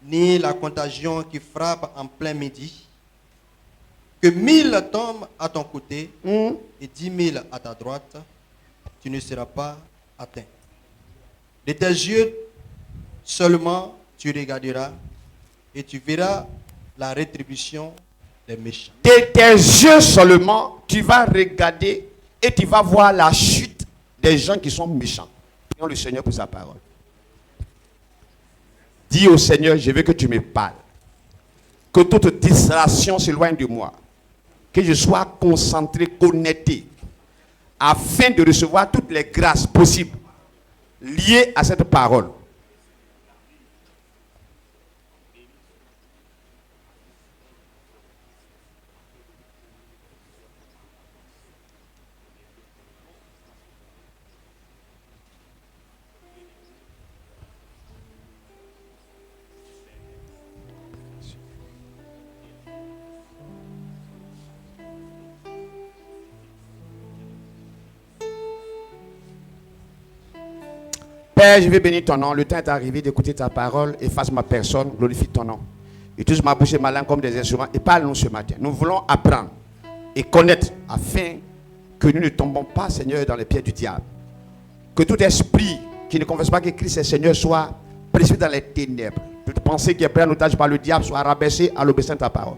ni la contagion qui frappe en plein midi. Que 1000 tombent à ton côté et 10 000 à ta droite, tu ne seras pas atteint. De tes yeux seulement tu regarderas et tu verras la rétribution des méchants. De tes yeux seulement tu vas regarder et tu vas voir la chute des gens qui sont méchants. Prions le Seigneur pour sa parole. Dis au Seigneur, je veux que tu me parles. Que toute distraction s'éloigne de moi. Que je sois concentré, connecté, afin de recevoir toutes les grâces possibles liées à cette parole. Père, je vais bénir ton nom. Le temps est arrivé d'écouter ta parole. Efface ma personne, glorifie ton nom. Utilise ma bouche et ma langue comme des instruments. Et parle-nous ce matin. Nous voulons apprendre et connaître afin que nous ne tombons pas, Seigneur, dans les pieds du diable. Que tout esprit qui ne confesse pas que Christ est Seigneur soit précipité dans les ténèbres. Toute pensée qui est prise en otage par le diable soit rabaissée à l'obéissance de ta parole.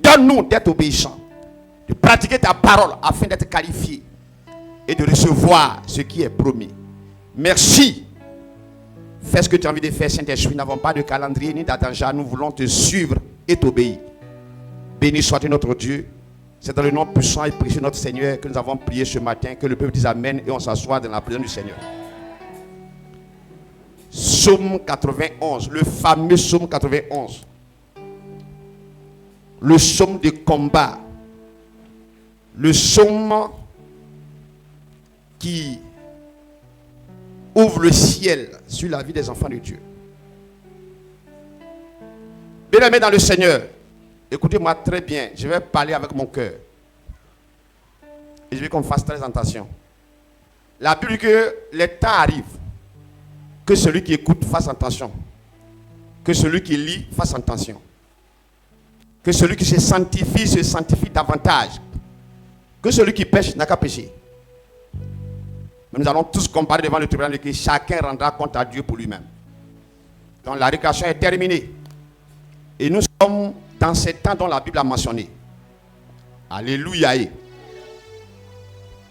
Donne-nous d'être obéissants, de pratiquer ta parole afin d'être qualifiés et de recevoir ce qui est promis. Merci. Fais ce que tu as envie de faire, Saint-Esprit. Nous n'avons pas de calendrier ni d'agenda. Nous voulons te suivre et t'obéir. Béni soit-tu notre Dieu. C'est dans le nom puissant et précieux de notre Seigneur que nous avons prié ce matin. Que le peuple dise Amen et on s'assoit dans la présence du Seigneur. Psaume 91, le fameux psaume 91. Le psaume de combat. Le psaume qui ouvre le ciel sur la vie des enfants de Dieu. Bien-aimés dans le Seigneur, écoutez-moi très bien, je vais parler avec mon cœur. Et je veux qu'on fasse très attention. La Bible dit que les temps arrivent, que celui qui écoute fasse attention, que celui qui lit fasse attention, que celui qui se sanctifie davantage, que celui qui pêche n'a qu'à pécher. Mais nous allons tous comparer devant le tribunal de que chacun rendra compte à Dieu pour lui-même. Donc la récréation est terminée. Et nous sommes dans ces temps dont la Bible a mentionné. Alléluia.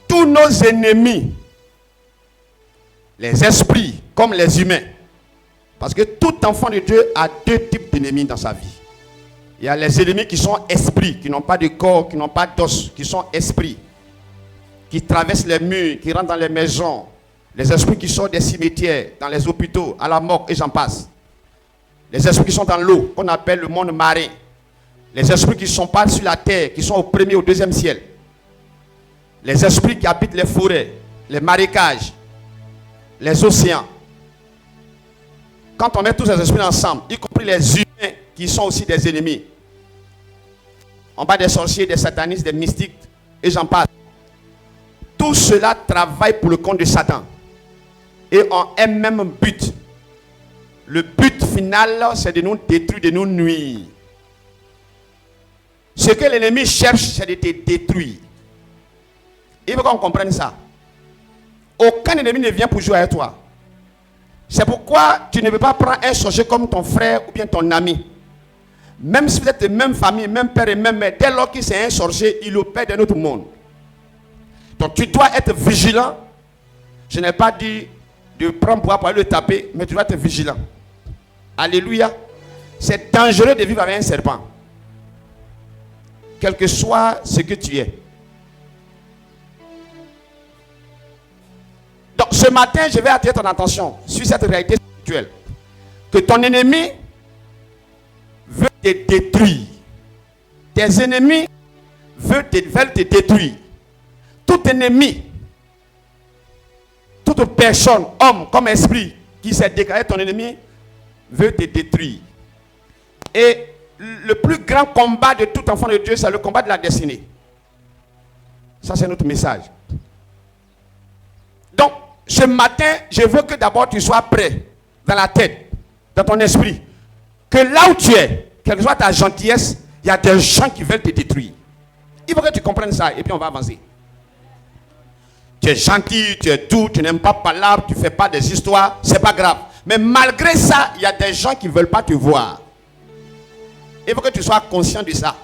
Tous nos ennemis, les esprits comme les humains, parce que tout enfant de Dieu a deux types d'ennemis dans sa vie. Il y a les ennemis qui sont esprits, qui n'ont pas de corps, qui n'ont pas d'os, qui sont esprits, qui traversent les murs, qui rentrent dans les maisons, les esprits qui sont des cimetières, dans les hôpitaux, à la mort, et j'en passe. Les esprits qui sont dans l'eau, qu'on appelle le monde marin. Les esprits qui ne sont pas sur la terre, qui sont au premier, au deuxième ciel. Les esprits qui habitent les forêts, les marécages, les océans. Quand on met tous ces esprits ensemble, y compris les humains qui sont aussi des ennemis. On parle des sorciers, des satanistes, des mystiques, et j'en passe. Tout cela travaille pour le compte de Satan. Et ont un même but. Le but final, c'est de nous détruire, de nous nuire. Ce que l'ennemi cherche, c'est de te détruire. Il faut qu'on comprenne ça. Aucun ennemi ne vient pour jouer avec toi. C'est pourquoi tu ne peux pas prendre un sorcier comme ton frère ou bien ton ami. Même si vous êtes de même famille, même père et même mère, dès lors qu'il c'est un sorcier, il opère dans notre monde. Donc tu dois être vigilant. Je n'ai pas dit de prendre bois pour aller le taper, mais tu dois être vigilant. Alléluia. C'est dangereux de vivre avec un serpent. Quel que soit ce que tu es. Donc ce matin, je vais attirer ton attention sur cette réalité spirituelle. Que ton ennemi veut te détruire. Tes ennemis veulent te détruire. Tout ennemi, toute personne, homme comme esprit, qui s'est déclaré ton ennemi, veut te détruire. Et le plus grand combat de tout enfant de Dieu, c'est le combat de la destinée. Ça, c'est notre message. Donc, ce matin, je veux que d'abord tu sois prêt dans la tête. dans ton esprit, que là où tu es, quelle que soit ta gentillesse, il y a des gens qui veulent te détruire. Il faut que tu comprennes ça et puis on va avancer. Tu es gentil, tu es doux, tu n'aimes pas parler, tu ne fais pas des histoires, c'est pas grave. Mais malgré ça, il y a des gens qui ne veulent pas te voir. Il faut que tu sois conscient de ça.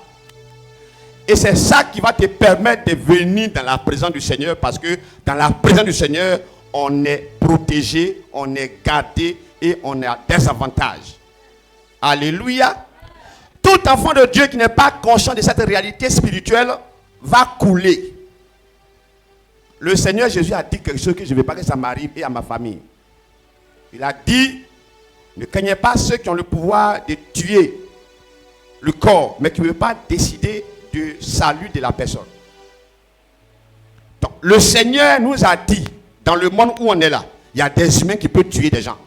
Et c'est ça qui va te permettre de venir dans la présence du Seigneur, parce que dans la présence du Seigneur, on est protégé, on est gardé et on a des avantages. Alléluia. Tout enfant de Dieu qui n'est pas conscient de cette réalité spirituelle va couler. Le Seigneur Jésus a dit quelque chose que je ne veux pas que ça m'arrive et à ma famille. Il a dit, ne craignez pas ceux qui ont le pouvoir de tuer le corps, mais qui ne veulent pas décider du salut de la personne. Donc, le Seigneur nous a dit, dans le monde où on est là, il y a des humains qui peuvent tuer des gens.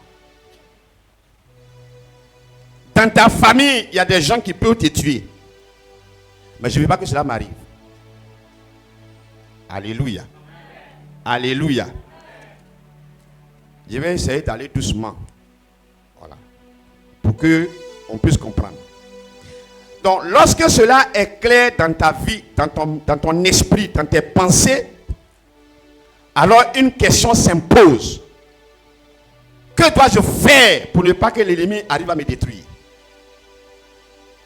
Dans ta famille, il y a des gens qui peuvent te tuer. Mais je ne veux pas que cela m'arrive. Alléluia. Alléluia. Je vais essayer d'aller doucement. Voilà. Pour que on puisse comprendre. Donc, lorsque cela est clair dans ta vie, dans ton esprit, dans tes pensées, alors une question s'impose. Que dois-je faire pour ne pas que l'ennemi arrive à me détruire?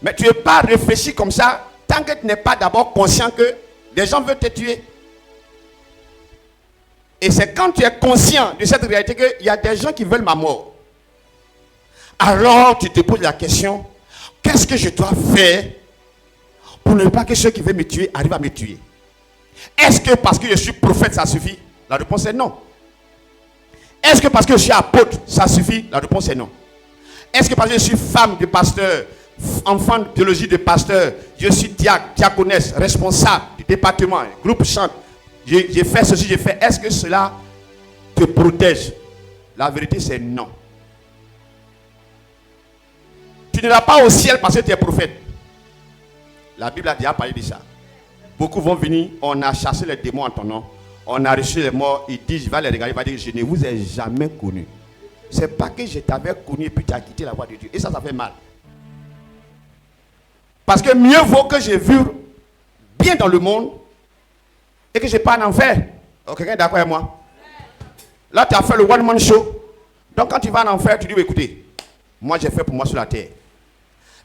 Mais tu n'es pas réfléchi comme ça tant que tu n'es pas d'abord conscient que des gens veulent te tuer. Et c'est quand tu es conscient de cette réalité qu'il y a des gens qui veulent ma mort. Alors tu te poses la question, qu'est-ce que je dois faire pour ne pas que ceux qui veulent me tuer arrivent à me tuer? Est-ce que parce que je suis prophète, ça suffit? La réponse est non. Est-ce que parce que je suis apôtre, ça suffit? La réponse est non. Est-ce que parce que je suis femme de pasteur, enfant de théologie de pasteur, je suis diacre, diaconesse, responsable du département, groupe chante, j'ai fait ceci, j'ai fait, est-ce que cela te protège? La vérité c'est non. Tu ne vas pas au ciel parce que tu es prophète. La Bible a déjà parlé de ça. Beaucoup vont venir, on a chassé les démons en ton nom, on a reçu les morts, il dit, je vais les regarder, il va dire, je ne vous ai jamais connu. C'est pas que je t'avais connu et puis tu as quitté la voie de Dieu. Et ça fait mal. Parce que mieux vaut que j'ai vu bien dans le monde et que je n'ai pas en enfer. Oh, quelqu'un est d'accord avec moi? Là, tu as fait le one-man show. Donc, quand tu vas en enfer, tu dis, écoutez, moi, j'ai fait pour moi sur la terre.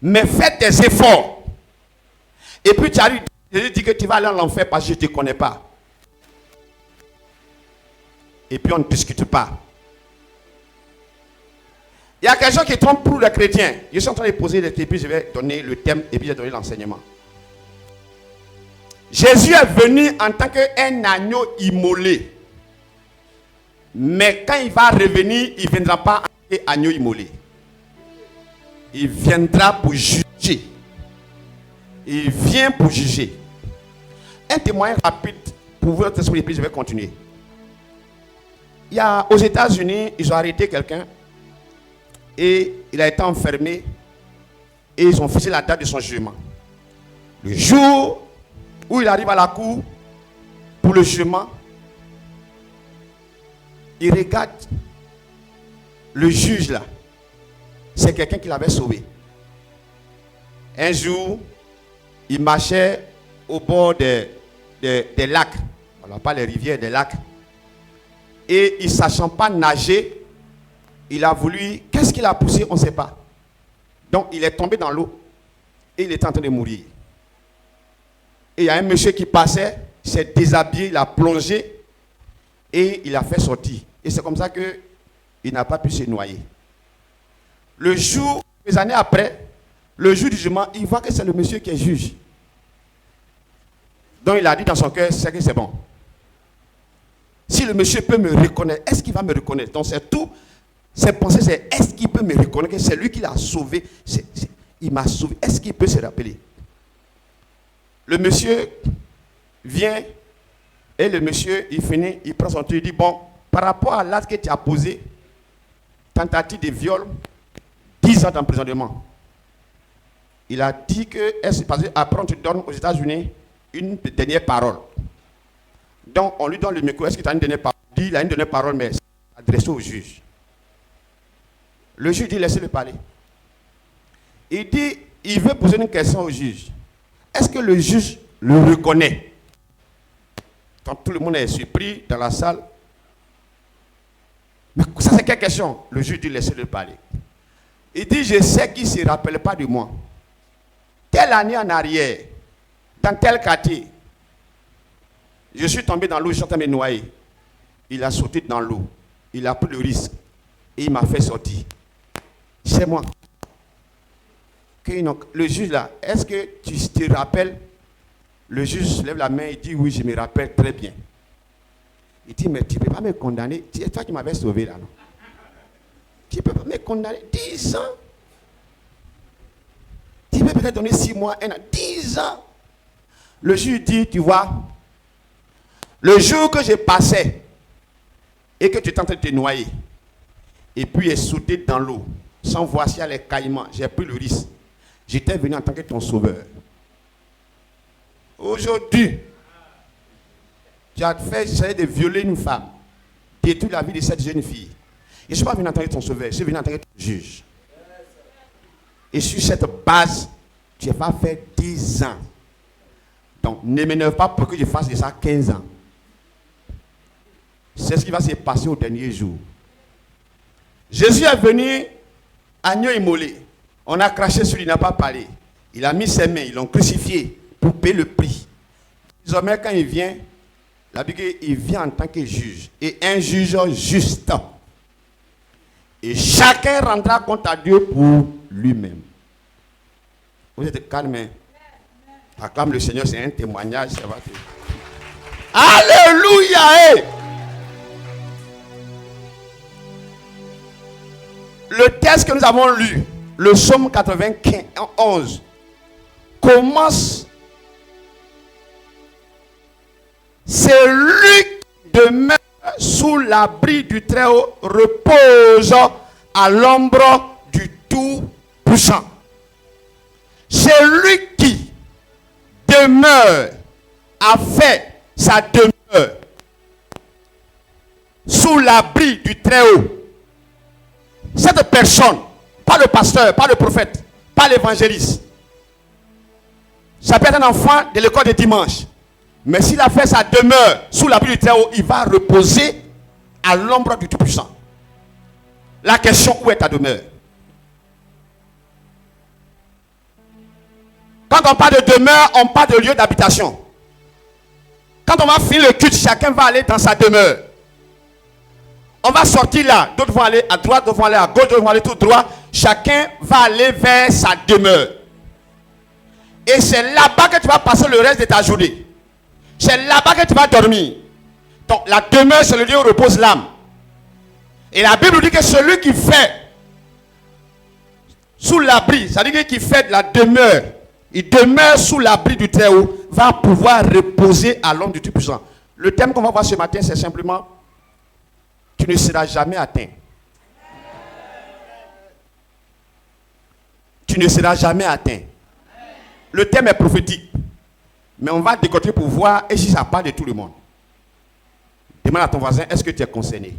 Mais fais tes efforts. Et puis, tu arrives, je dis que tu vas aller en enfer parce que je ne te connais pas. Et puis, on ne discute pas. Il y a quelqu'un qui trompe pour les chrétiens. Je suis en train de poser les questions, puis je vais donner le thème et puis je vais donner l'enseignement. Jésus est venu en tant qu'un agneau immolé. Mais quand il va revenir, il ne viendra pas en tant qu'agneau immolé. Il viendra pour juger. Il vient pour juger. Un témoignage rapide pour votre esprit, et puis je vais continuer. Il y a aux États-Unis, ils ont arrêté quelqu'un. Et il a été enfermé. Et ils ont fixé la date de son jugement. Le jour où il arrive à la cour pour le jugement, il regarde le juge là. C'est quelqu'un qui l'avait sauvé. Un jour, il marchait au bord des lacs. Voilà, pas les rivières, des lacs. Et il ne sachant pas nager, il a voulu, qu'est-ce qu'il a poussé, on ne sait pas. Donc il est tombé dans l'eau et il est en train de mourir. Et il y a un monsieur qui passait, il s'est déshabillé, il a plongé et il a fait sortir. Et c'est comme ça qu'il n'a pas pu se noyer. Le jour, des années après, le jour du jugement, il voit que c'est le monsieur qui est juge. Donc il a dit dans son cœur, c'est que c'est bon. Si le monsieur peut me reconnaître, est-ce qu'il va me reconnaître? Donc c'est tout. Ses pensées, c'est est-ce qu'il peut me reconnaître que c'est lui qui l'a sauvé? Il m'a sauvé. Est-ce qu'il peut se rappeler? Le monsieur vient et le monsieur, il finit, il prend son truc, il dit, bon, par rapport à l'acte que tu as posé, tentative de viol, 10 ans d'emprisonnement. Il a dit que, parce qu'après on te donne aux États-Unis une dernière parole. Donc on lui donne le micro, est-ce que tu as une dernière parole? Il dit, il a une dernière parole, mais c'est adressé au juge. Le juge dit, laissez-le parler. Il dit, il veut poser une question au juge. Est-ce que le juge le reconnaît? Quand tout le monde est surpris dans la salle. Mais ça, c'est quelle question? Le juge dit, laissez-le parler. Il dit, je sais qu'il ne se rappelle pas de moi. Telle année en arrière, dans tel quartier, je suis tombé dans l'eau, je suis en train de me noyer. Il a sauté dans l'eau. Il a pris le risque. Et il m'a fait sortir. C'est moi. Le juge là, est-ce que tu te rappelles? Le juge lève la main et dit, oui, je me rappelle très bien. Il dit, mais tu ne peux pas me condamner. C'est toi qui m'avais sauvé là, non? Tu ne peux pas me condamner 10 ans. Tu peux peut-être donner 6 mois, 1 an, 10 ans. Le juge dit, tu vois, le jour que je passais et que tu étais en train de te noyer, et puis est sauté dans l'eau, sans voir s'il y a les caillements, j'ai pris le risque. J'étais venu en tant que ton sauveur. Aujourd'hui, tu as fait essayer de violer une femme, détruire la vie de cette jeune fille. Je ne suis pas venu en tant que ton sauveur, je suis venu en tant que ton juge. Et sur cette base, tu vas faire 10 ans. Donc, ne m'énerve pas pour que je fasse de ça 15 ans. C'est ce qui va se passer au dernier jour. Jésus est venu, agneau immolé. On a craché sur lui, il n'a pas parlé. Il a mis ses mains, ils l'ont crucifié pour payer le prix. Désormais, quand il vient, la Bible dit qu'il vient en tant que juge. Et un juge juste. Et chacun rendra compte à Dieu pour lui-même. Vous êtes calme. Acclame le Seigneur, c'est un témoignage. Ça va te... Alléluia! Le texte que nous avons lu, le psaume 91, commence. C'est lui qui demeure sous l'abri du Très-Haut, repose à l'ombre du Tout-Puissant. C'est lui qui demeure, a fait sa demeure sous l'abri du Très-Haut. Cette personne, pas le pasteur, pas le prophète, pas l'évangéliste, ça peut être un enfant de l'école de dimanche. Mais s'il a fait sa demeure sous l'abri du Très-Haut, il va reposer à l'ombre du Tout-Puissant. La question, où est ta demeure? Quand on parle de demeure, on parle de lieu d'habitation. Quand on va finir le culte, chacun va aller dans sa demeure. On va sortir là, d'autres vont aller à droite, d'autres vont aller à gauche, d'autres vont aller tout droit. Chacun va aller vers sa demeure. Et c'est là-bas que tu vas passer le reste de ta journée. C'est là-bas que tu vas dormir. Donc la demeure, c'est le lieu où repose l'âme. Et la Bible nous dit que celui qui fait sous l'abri, c'est-à-dire qu'il fait de la demeure, il demeure sous l'abri du Très-Haut, va pouvoir reposer à l'ombre du Tout-Puissant. Le thème qu'on va voir ce matin, c'est simplement: tu ne seras jamais atteint. Tu ne seras jamais atteint. Le thème est prophétique. Mais on va décoter pour voir et si ça parle de tout le monde. Demande à ton voisin, est-ce que tu es concerné?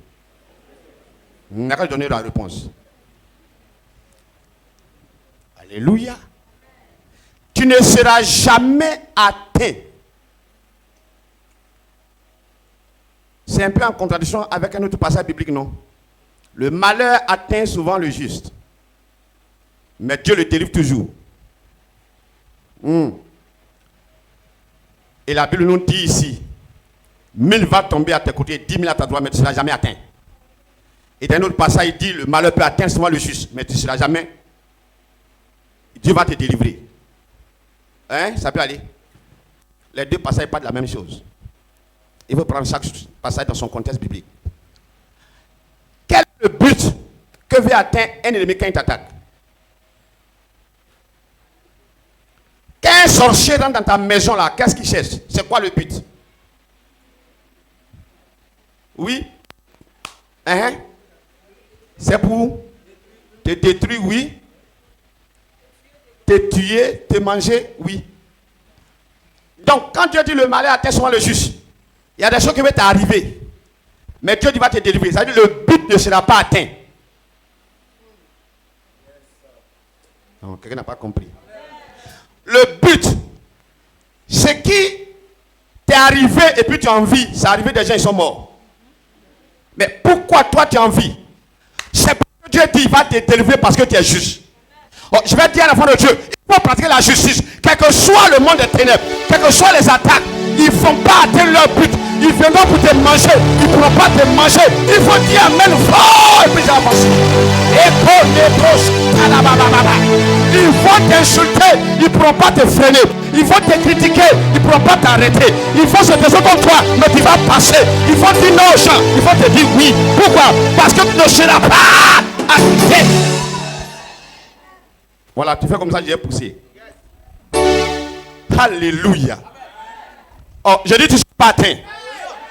On n'a qu'à donner la réponse. Alléluia. Tu ne seras jamais atteint. C'est un peu en contradiction avec un autre passage biblique, non? Le malheur atteint souvent le juste. Mais Dieu le délivre toujours. Et la Bible nous dit ici, 1000 va tomber à tes côtés, 10 000 à ta droite, mais tu ne seras jamais atteint. Et dans un autre passage, il dit, le malheur peut atteindre souvent le juste, mais tu ne seras jamais. Dieu va te délivrer. Hein? Ça peut aller. Les deux passages parlent de la même chose. Il faut prendre chaque passage dans son contexte biblique. Quel est le but que veut atteindre un ennemi quand il t'attaque? Quand un sorcier rentre dans ta maison là, qu'est-ce qu'il cherche? C'est quoi le but? Oui? Hein? C'est pour te détruire, oui. Te tuer, te manger, oui. Donc, quand Dieu dit le malheur atteint souvent le juste, il y a des choses qui vont t'arriver. Mais Dieu va te délivrer. Ça veut dire que le but ne sera pas atteint. Non, quelqu'un n'a pas compris. Le but, c'est qui t'es arrivé et puis tu as envie. C'est arrivé, des gens ils sont morts. Mais pourquoi toi tu as envie? C'est parce que Dieu dit il va te délivrer parce que tu es juste. Oh, je vais dire à l'enfant de Dieu, il faut pratiquer la justice. Quel que soit le monde des ténèbres, quelles que soient les attaques, ils ne vont pas atteindre leur but. Ils viendront pour te manger. Ils ne pourront pas te manger. Il faut dire amen fort et puis avancer. Ils vont t'insulter. Ils ne pourront pas te freiner. Ils vont te critiquer. Ils ne pourront pas t'arrêter. Ils vont se décider contre toi, mais tu vas passer. Ils vont dire non aux gens. Ils vont te dire oui. Pourquoi? Parce que tu ne seras pas arrêté. Voilà, tu fais comme ça, j'ai poussé. Alléluia. Oh, je dis tu ne seras pas atteint.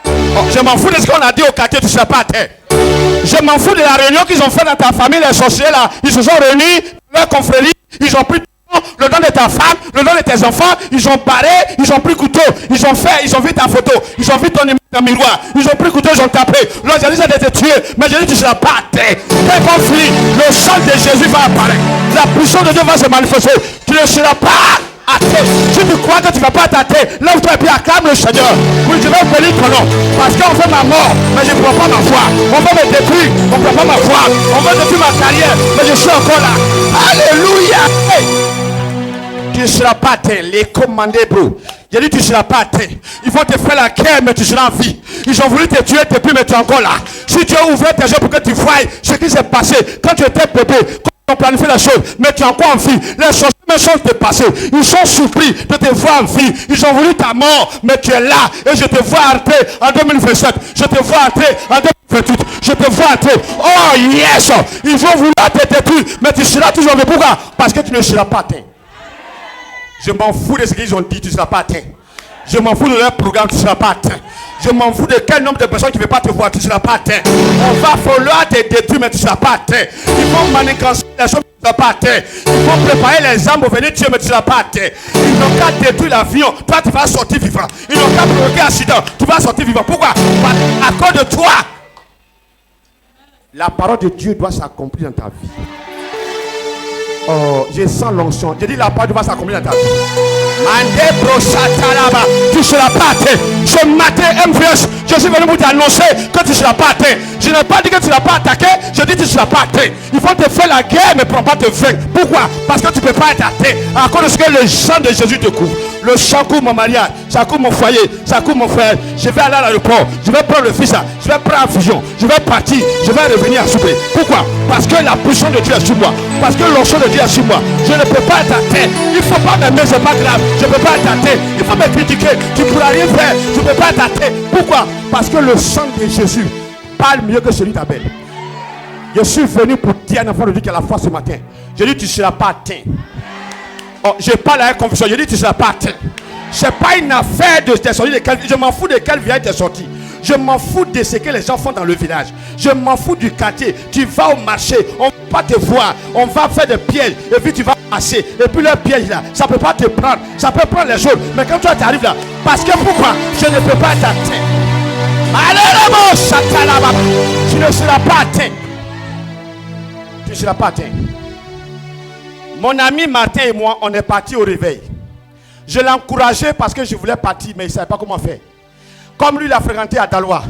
Oh, je m'en fous de ce qu'on a dit au quartier, tu ne seras pas atteint. Je m'en fous de la réunion qu'ils ont fait dans ta famille, les sorciers là. Ils se sont réunis, leur confrérie, ils ont pris le don de ta femme, le don de tes enfants, ils ont barré, ils ont pris couteau, ils ont vu ta photo, ils ont vu ton image dans le miroir, ils ont pris couteau, ils ont tapé. Là, j'ai dit ça de te tuer, mais j'ai dit tu ne seras pas atteint. Quand ils vont finir, le sang de Jésus va apparaître. La puissance de Dieu va se manifester. Tu ne seras pas atteint. Si tu crois que tu ne vas pas t'atteindre, lève-toi et puis acclame le Seigneur. Oui, je vais bénir ton nom. Parce qu'on fait ma mort, mais je ne prends pas ma foi. On va me détruire, on ne prend pas ma foi. On va détruire ma carrière, mais je suis encore là. Alléluia. Hey. Tu ne seras pas atteint. Les commandés, bro. J'ai dit tu ne seras pas atteint. Ils vont te faire la guerre, mais tu seras en vie. Ils ont voulu te tuer, depuis, mais tu es encore là. Si tu as ouvert tes yeux pour que tu voies ce qui s'est passé quand tu étais bébé, quand on planifié la chose, mais tu es encore en vie. Les choses sont dépassées. Ils sont surpris de te voir en vie. Ils ont voulu ta mort, mais tu es là. Et je te vois entrer en 2027. Je te vois entrer en 2028. Je te vois entrer. Oh yes! Ils vont vouloir te détruire, mais tu seras toujours en vie. Pourquoi? Parce que tu ne seras pas atteint. Je m'en fous de ce qu'ils ont dit, tu ne seras pas atteint. Je m'en fous de leur programme, tu ne seras pas atteint. Je m'en fous de quel nombre de personnes qui ne veulent pas te voir, tu ne seras pas atteint. On va falloir te détruire, mais tu ne seras pas atteint. Ils vont manigancer les choses, tu ne seras pas atteint. Ils vont préparer les armes pour venir tuer, mais tu ne seras pas atteint. Ils n'ont qu'à détruire l'avion, toi tu vas sortir vivant. Ils n'ont qu'à provoquer un accident, tu vas sortir vivant. Pourquoi? À cause de toi. La parole de Dieu doit s'accomplir dans ta vie. Oh, je sens l'onction. J'ai dit la parole va s'accomplir dans ta vie. Tu ne seras pas atteint. Ce matin, MVS, je suis venu pour t'annoncer que tu ne seras pas atteint. Je n'ai pas dit que tu ne seras pas attaqué. Je dis que tu ne seras pas atteint. Il faut te faire la guerre, mais ne pas te vaincre. Pourquoi? Parce que tu ne peux pas être atteint. À cause de ce que le sang de Jésus te couvre. Le sang couvre mon mariage, ça couvre mon foyer, ça couvre mon frère. Je vais aller à l'aéroport. Je vais prendre le fils, je vais prendre la fusion. Je vais partir. Je vais revenir à souper. Pourquoi? Parce que la puissance de Dieu est sur moi. Parce que l'onction de Dieu est sur moi. Je ne peux pas être atteint. Il ne faut pas m'aimer, c'est pas grave. Je ne peux pas être atteint. Il faut me critiquer. Tu ne pourras rien faire. Je ne peux pas être atteint. Pourquoi? Parce que le sang de Jésus parle mieux que celui d'Abel. Je suis venu pour dire à un enfant de Dieu qui a la foi ce matin. Je dis tu ne seras pas atteint. Oh, je parle avec conviction. Je dis tu ne seras pas atteint. Ce n'est pas une affaire de tes sorties. Je m'en fous de quel village tu es sorti. Je m'en fous de ce que les gens font dans le village. Je m'en fous du quartier. Tu vas au marché, on ne va pas te voir. On va faire des pièges. Et puis tu vas passer. Et puis le piège là, ça ne peut pas te prendre. Ça peut prendre les choses. Mais quand toi tu arrives là, parce que pourquoi? Je ne peux pas être atteint. Tu ne seras pas atteint. Tu ne seras pas atteint. Mon ami Martin et moi, on est partis au réveil. Je l'ai encouragé parce que je voulais partir, mais il ne savait pas comment faire. Comme lui, il a fréquenté à Dalois.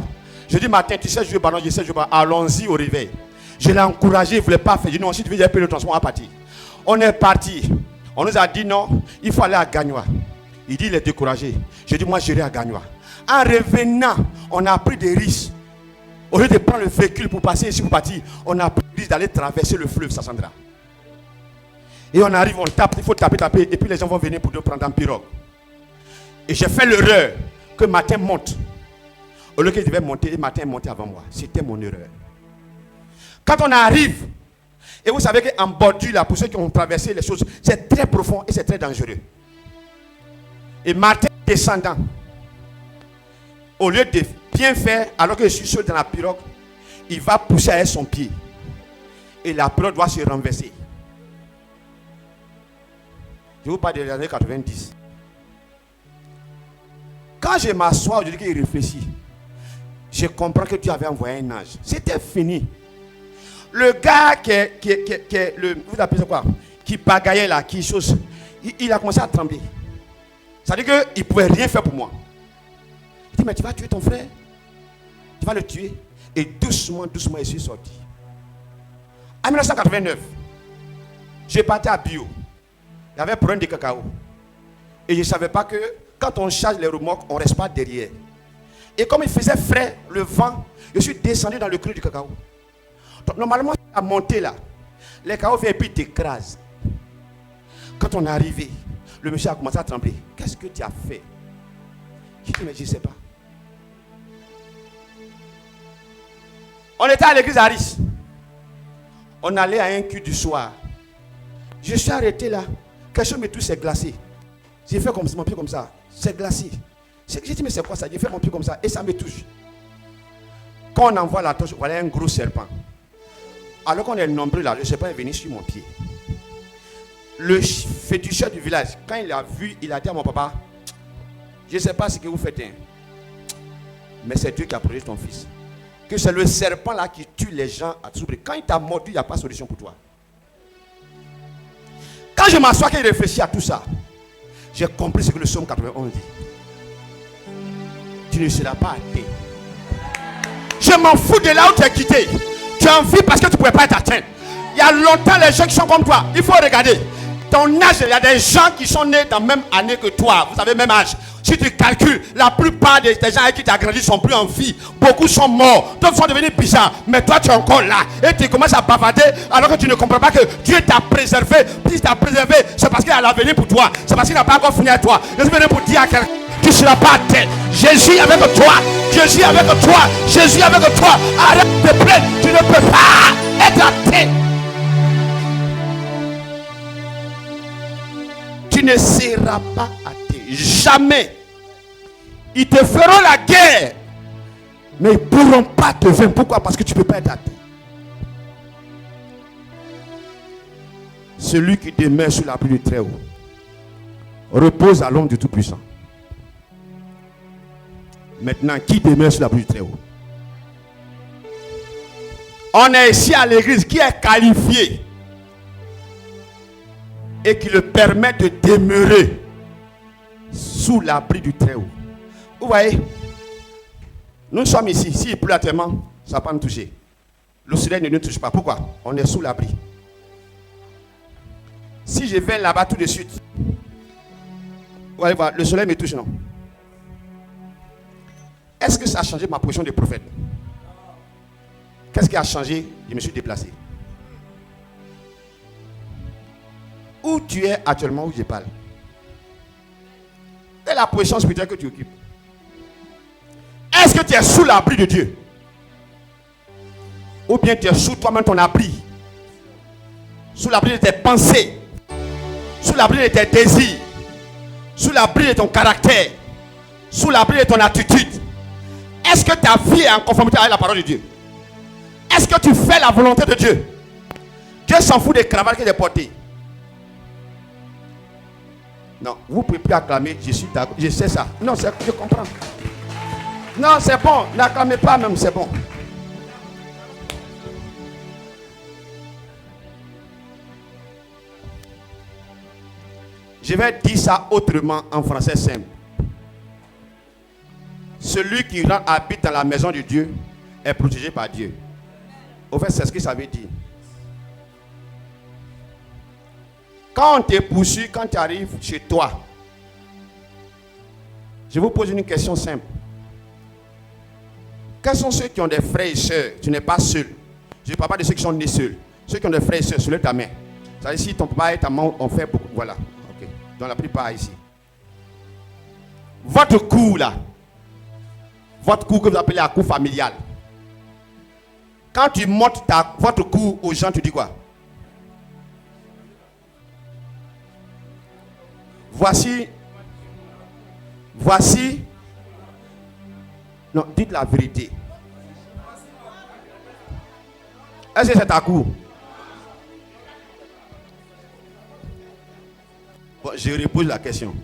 Je dis, Martin, tu sais jouer ballon, je sais jouer ballon. Allons-y au réveil. Je l'ai encouragé, il ne voulait pas faire. Je dis, non, si tu veux, j'ai payé le transport, on va partir. On est parti. On nous a dit, non, il faut aller à Gagnois. Il dit, il est découragé. Je dis, moi, j'irai à Gagnois. En revenant, on a pris des risques. Au lieu de prendre le véhicule pour passer ici, pour partir, on a pris le risque d'aller traverser le fleuve Sassandra. Et on arrive, on tape, il faut taper, et puis les gens vont venir pour nous prendre en pirogue. Et j'ai fait l'erreur que Martin monte. Au lieu qu'il devait monter, et Martin est monté avant moi. C'était mon erreur. Quand on arrive, et vous savez qu'en bordure, là, pour ceux qui ont traversé les choses, c'est très profond et c'est très dangereux. Et Martin descendant, au lieu de bien faire, alors que je suis seul dans la pirogue, il va pousser avec son pied. Et la pirogue doit se renverser. Je vous parle des années 90. Quand je m'assois, je dis qu'il réfléchit. Je comprends que tu avais envoyé un ange. C'était fini. Le gars vous appelez ça quoi? qui bagaillait là, qui chose, il a commencé à trembler. Ça veut dire qu'il ne pouvait rien faire pour moi. Il dit, mais tu vas tuer ton frère. Tu vas le tuer. Et doucement, doucement, je suis sorti. En 1989, j'ai parti à Bio. Il y avait un problème de cacao. Et je ne savais pas que quand on charge les remorques, on ne reste pas derrière. Et comme il faisait frais, le vent, je suis descendu dans le creux du cacao. Donc normalement, à monter là, les cacao viennent et puis t'écrasent. Quand on est arrivé, le monsieur a commencé à trembler. Qu'est-ce que tu as fait? J'ai dit, mais je ne sais pas. On était à l'église Harris. On allait à un culte du soir. Je suis arrêté là. Quelque chose me touche, c'est glacé. J'ai fait comme ça, mon pied comme ça. C'est glacé. J'ai dit, mais c'est quoi ça? J'ai fait mon pied comme ça et ça me touche. Quand on envoie la torche, voilà un gros serpent. Alors qu'on est nombreux là, le serpent est venu sur mon pied. Le féticheur du village, quand il a vu, il a dit à mon papa, je ne sais pas ce que vous faites, hein, mais c'est Dieu qui a protégé ton fils. Que c'est le serpent là qui tue les gens à tout prix. Quand il t'a mordu, il n'y a pas de solution pour toi. Quand je m'assois et réfléchis à tout ça, j'ai compris ce que le psaume 91 dit. Tu ne seras pas athée. Je m'en fous de là où tu es quitté. Tu en vis parce que tu ne pouvais pas être atteint. Il y a longtemps les gens qui sont comme toi. Il faut regarder. Ton âge, il y a des gens qui sont nés dans la même année que toi. Vous avez le même âge. Si tu calcules, la plupart des gens avec qui tu as grandi ne sont plus en vie. Beaucoup sont morts. D'autres sont devenus bizarres. Mais toi, tu es encore là. Et tu commences à bavarder alors que tu ne comprends pas que Dieu t'a préservé. Puis il t'a préservé, c'est parce qu'il a l'avenir pour toi. C'est parce qu'il n'a pas encore fini à toi. Je suis venu pour dire à quelqu'un, tu ne seras pas atteint. Jésus est avec toi. Jésus est avec toi. Jésus est avec toi. Arrête de plaindre. Tu ne peux pas être atteint. Tu ne seras pas athée. Jamais. Ils te feront la guerre. Mais ils ne pourront pas te vaincre. Pourquoi? Parce que tu ne peux pas être athée. Celui qui demeure sous l'abri du Très-Haut repose à l'ombre du Tout-Puissant. Maintenant, qui demeure sous l'abri du Très-Haut? On est ici à l'église qui est qualifié et qui le permet de demeurer sous l'abri du Très-Haut. Vous voyez, nous sommes ici. S'il pleut actuellement, ça ne va pas nous toucher. Le soleil ne nous touche pas. Pourquoi? On est sous l'abri. Si je vais là-bas tout de suite, vous allez voir, le soleil me touche, non? Est-ce que ça a changé ma position de prophète? Qu'est-ce qui a changé? Je me suis déplacé. Où tu es actuellement, où je parle? Quelle est la position spirituelle que tu occupes? Est-ce que tu es sous l'abri de Dieu? Ou bien tu es sous toi-même ton abri? Sous l'abri de tes pensées? Sous l'abri de tes désirs? Sous l'abri de ton caractère? Sous l'abri de ton attitude? Est-ce que ta vie est en conformité avec la parole de Dieu? Est-ce que tu fais la volonté de Dieu? Dieu s'en fout des cravates que tu portées. Non, vous ne pouvez plus acclamer, je suis d'accord, je sais ça. Non, je comprends. Non, c'est bon, n'acclamez pas même, c'est bon. Je vais dire ça autrement en français simple. Celui qui habite dans la maison de Dieu est protégé par Dieu. Au fait, c'est ce que ça veut dire. Quand on te poursuit, quand tu arrives chez toi, je vous pose une question simple. Quels sont ceux qui ont des frères et sœurs? Tu n'es pas seul. Je ne parle pas de ceux qui sont nés seuls. Ceux qui ont des frères et sœurs, soulève ta main. Ça veut dire si ton papa et ta maman ont fait beaucoup. Voilà. Ok. Dans la plupart ici. Votre cour là. Votre cour que vous appelez la cour familiale. Quand tu montes votre cour aux gens, tu dis quoi? Voici. Non, dites la vérité. Est-ce que c'est ta cour? Bon, je repose la question.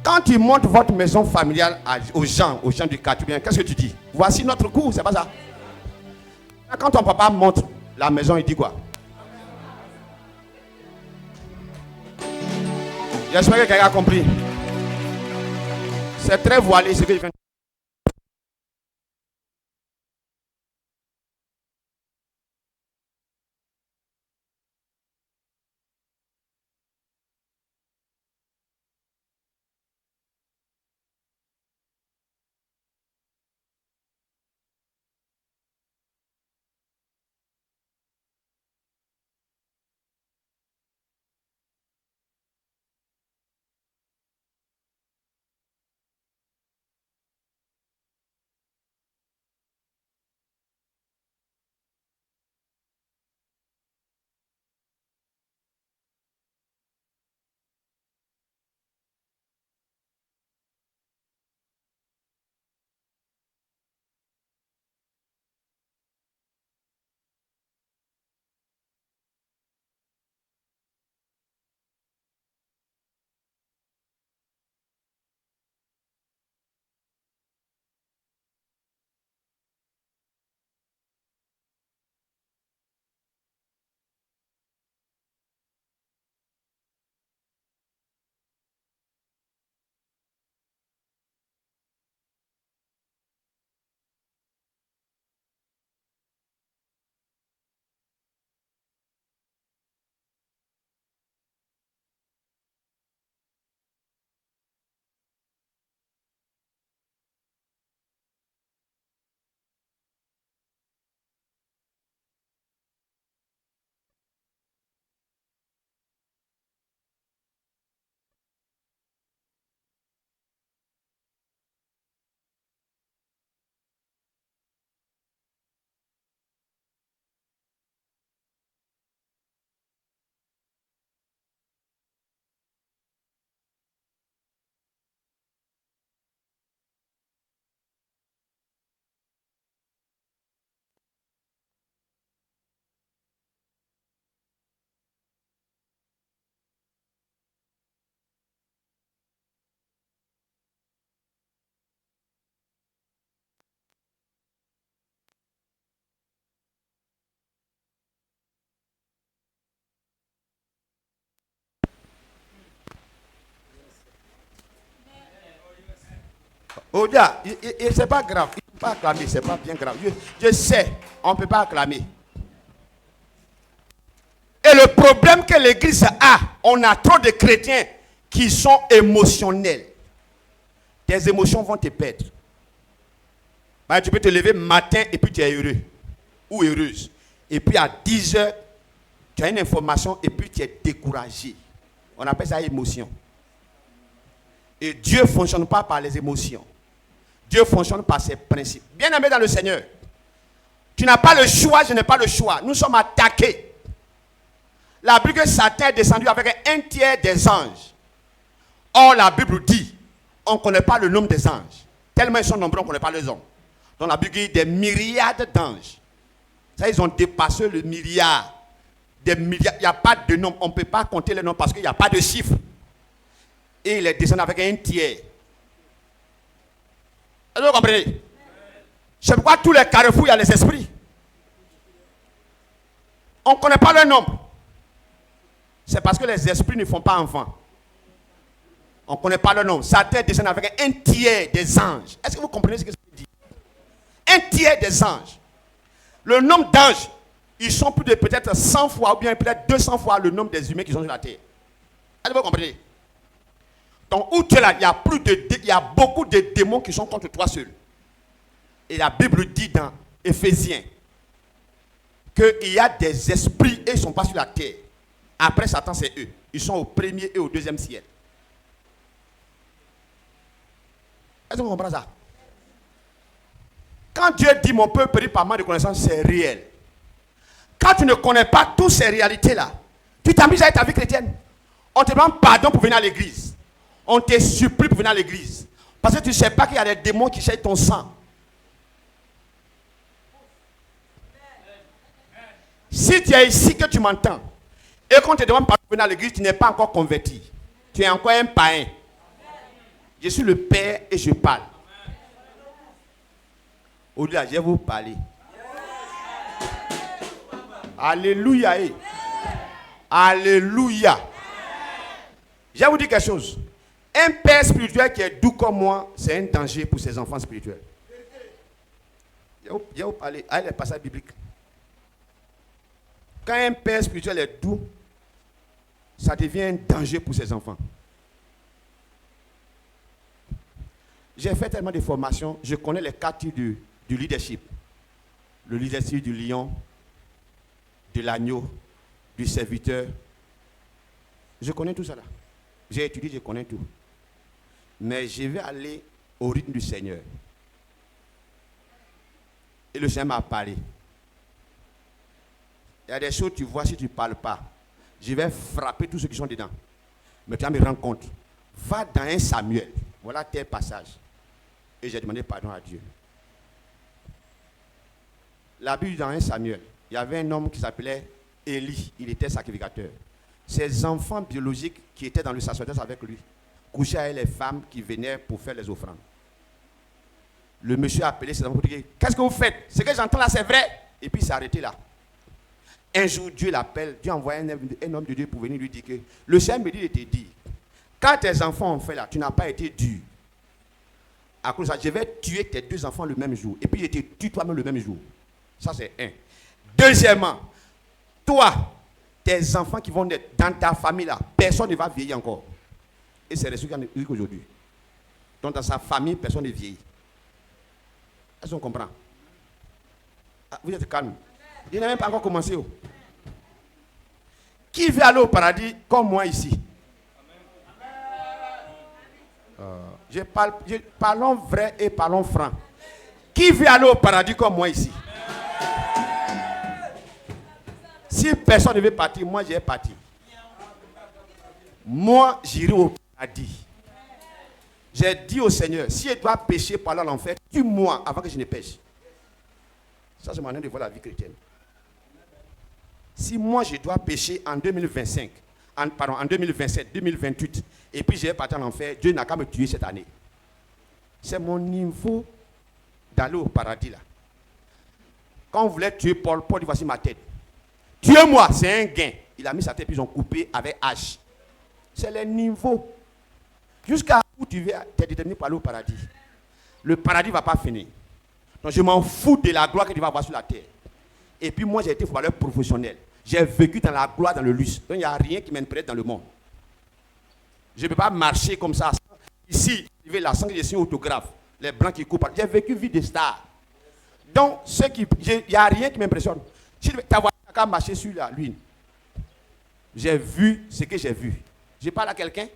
Quand tu montes votre maison familiale aux gens du quartier, qu'est-ce que tu dis? Voici notre cour, c'est pas ça? Quand ton papa montre la maison, il dit quoi? J'espère que quelqu'un a compris. C'est très voilé ce que je viens de dire. Odia, c'est pas grave. Il ne faut pas acclamer, c'est pas bien grave. Je sais, on ne peut pas acclamer. Et le problème que l'église a, on a trop de chrétiens qui sont émotionnels. Tes émotions vont te perdre. Bah, tu peux te lever matin et puis tu es heureux ou heureuse. Et puis à 10 heures, tu as une information et puis tu es découragé. On appelle ça émotion. Et Dieu ne fonctionne pas par les émotions. Dieu fonctionne par ses principes. Bien-aimé dans le Seigneur, tu n'as pas le choix, je n'ai pas le choix. Nous sommes attaqués. La Bible que Satan est descendu avec un tiers des anges. Or, la Bible dit, on ne connaît pas le nombre des anges. Tellement ils sont nombreux, on ne connaît pas les hommes. Donc la Bible dit des myriades d'anges. Ça, ils ont dépassé le milliard. Des milliards. Il n'y a pas de nombre. On ne peut pas compter les nombres parce qu'il n'y a pas de chiffre. Et il est descendu avec un tiers. Est-ce que vous comprenez? C'est pourquoi tous les carrefours, il y a les esprits. On ne connaît pas leur nombre. C'est parce que les esprits ne font pas enfants. On ne connaît pas leur nombre. Satan descend avec un tiers des anges. Est-ce que vous comprenez ce que ça veut dire? Un tiers des anges. Le nombre d'anges, ils sont plus de peut-être 100 fois ou bien peut-être 200 fois le nombre des humains qui sont sur la terre. Est-ce que vous comprenez? Donc, où tu es là, il y a beaucoup de démons qui sont contre toi seul. Et la Bible dit dans Éphésiens qu'il y a des esprits et ils ne sont pas sur la terre. Après Satan, c'est eux. Ils sont au premier et au deuxième ciel. Est-ce que vous comprenez ça? Quand Dieu dit mon peuple périt par manque de connaissance, c'est réel. Quand tu ne connais pas toutes ces réalités-là, tu t'amuses avec ta vie chrétienne. On te demande pardon pour venir à l'église. On te supplie pour venir à l'église. Parce que tu ne sais pas qu'il y a des démons qui cherchent ton sang. Si tu es ici que tu m'entends, et qu'on te demande pardon pour venir à l'église, tu n'es pas encore converti. Tu es encore un païen. Je suis le Père et je parle. Au-delà, je vais vous parler. Alléluia. Alléluia. Je vais vous dire quelque chose. Un père spirituel qui est doux comme moi, c'est un danger pour ses enfants spirituels. Je vais vous parler avec les passages bibliques. Quand un père spirituel est doux, ça devient un danger pour ses enfants. J'ai fait tellement de formations, je connais les 4 types du leadership. Le leadership du lion, de l'agneau, du serviteur. Je connais tout ça là. J'ai étudié, je connais tout. Mais je vais aller au rythme du Seigneur. Et le Seigneur m'a parlé. Il y a des choses que tu vois si tu ne parles pas. Je vais frapper tous ceux qui sont dedans. Mais tu vas me rendre compte. Va dans un Samuel. Voilà tel passage. Et j'ai demandé pardon à Dieu. La Bible dans un Samuel, il y avait un homme qui s'appelait Élie. Il était sacrificateur. Ses enfants biologiques qui étaient dans le sacerdoce avec lui couchaient avec les femmes qui venaient pour faire les offrandes. Le monsieur a appelé ses enfants pour dire: qu'est-ce que vous faites? Ce que j'entends là, c'est vrai. Et puis il s'est arrêté là. Un jour, Dieu l'appelle. Dieu envoie un homme de Dieu pour venir lui dire que le Seigneur me dit de te dire, quand tes enfants ont fait là, tu n'as pas été dur. À cause de ça, je vais tuer tes 2 enfants le même jour. Et puis je te tue toi-même le même jour. Ça, c'est un. Deuxièmement, toi, tes enfants qui vont naître dans ta famille là, personne ne va vieillir encore. Et c'est ce qu'il y a aujourd'hui. Donc dans sa famille, personne ne vieillit. Est-ce qu'on comprend? Ah, vous êtes calme. Il n'a même pas encore commencé. Oh. Qui veut aller au paradis comme moi ici? Parlons vrai et parlons franc. Qui veut aller au paradis comme moi ici? Si personne ne veut partir, moi j'ai parti. Moi j'irai au paradis. J'ai dit au Seigneur, si je dois pécher pour aller à l'enfer, tue-moi avant que je ne pêche. Ça c'est ma manière de voir la vie chrétienne. Si moi je dois pécher en 2025, en 2027, 2028, et puis je vais partir en enfer, Dieu n'a qu'à me tuer cette année. C'est mon niveau d'aller au paradis là. Quand on voulait tuer Paul, Paul dit: voici ma tête. Tuez-moi, c'est un gain. Il a mis sa tête, puis ils ont coupé avec hache. C'est le niveau. Jusqu'à où tu es déterminé pour aller au paradis. Le paradis ne va pas finir. Donc je m'en fous de la gloire que tu vas avoir sur la terre. Et puis moi j'ai été footballeur professionnel. J'ai vécu dans la gloire, dans le luxe. Donc il n'y a rien qui m'intéresse dans le monde. Je ne peux pas marcher comme ça. Ici, la sang que je suis autographe. Les blancs qui coupent. J'ai vécu vie de star. Donc il n'y a rien qui m'impressionne. Si tu as qu'à marcher sur la lune. J'ai vu ce que j'ai vu. Je parle à quelqu'un?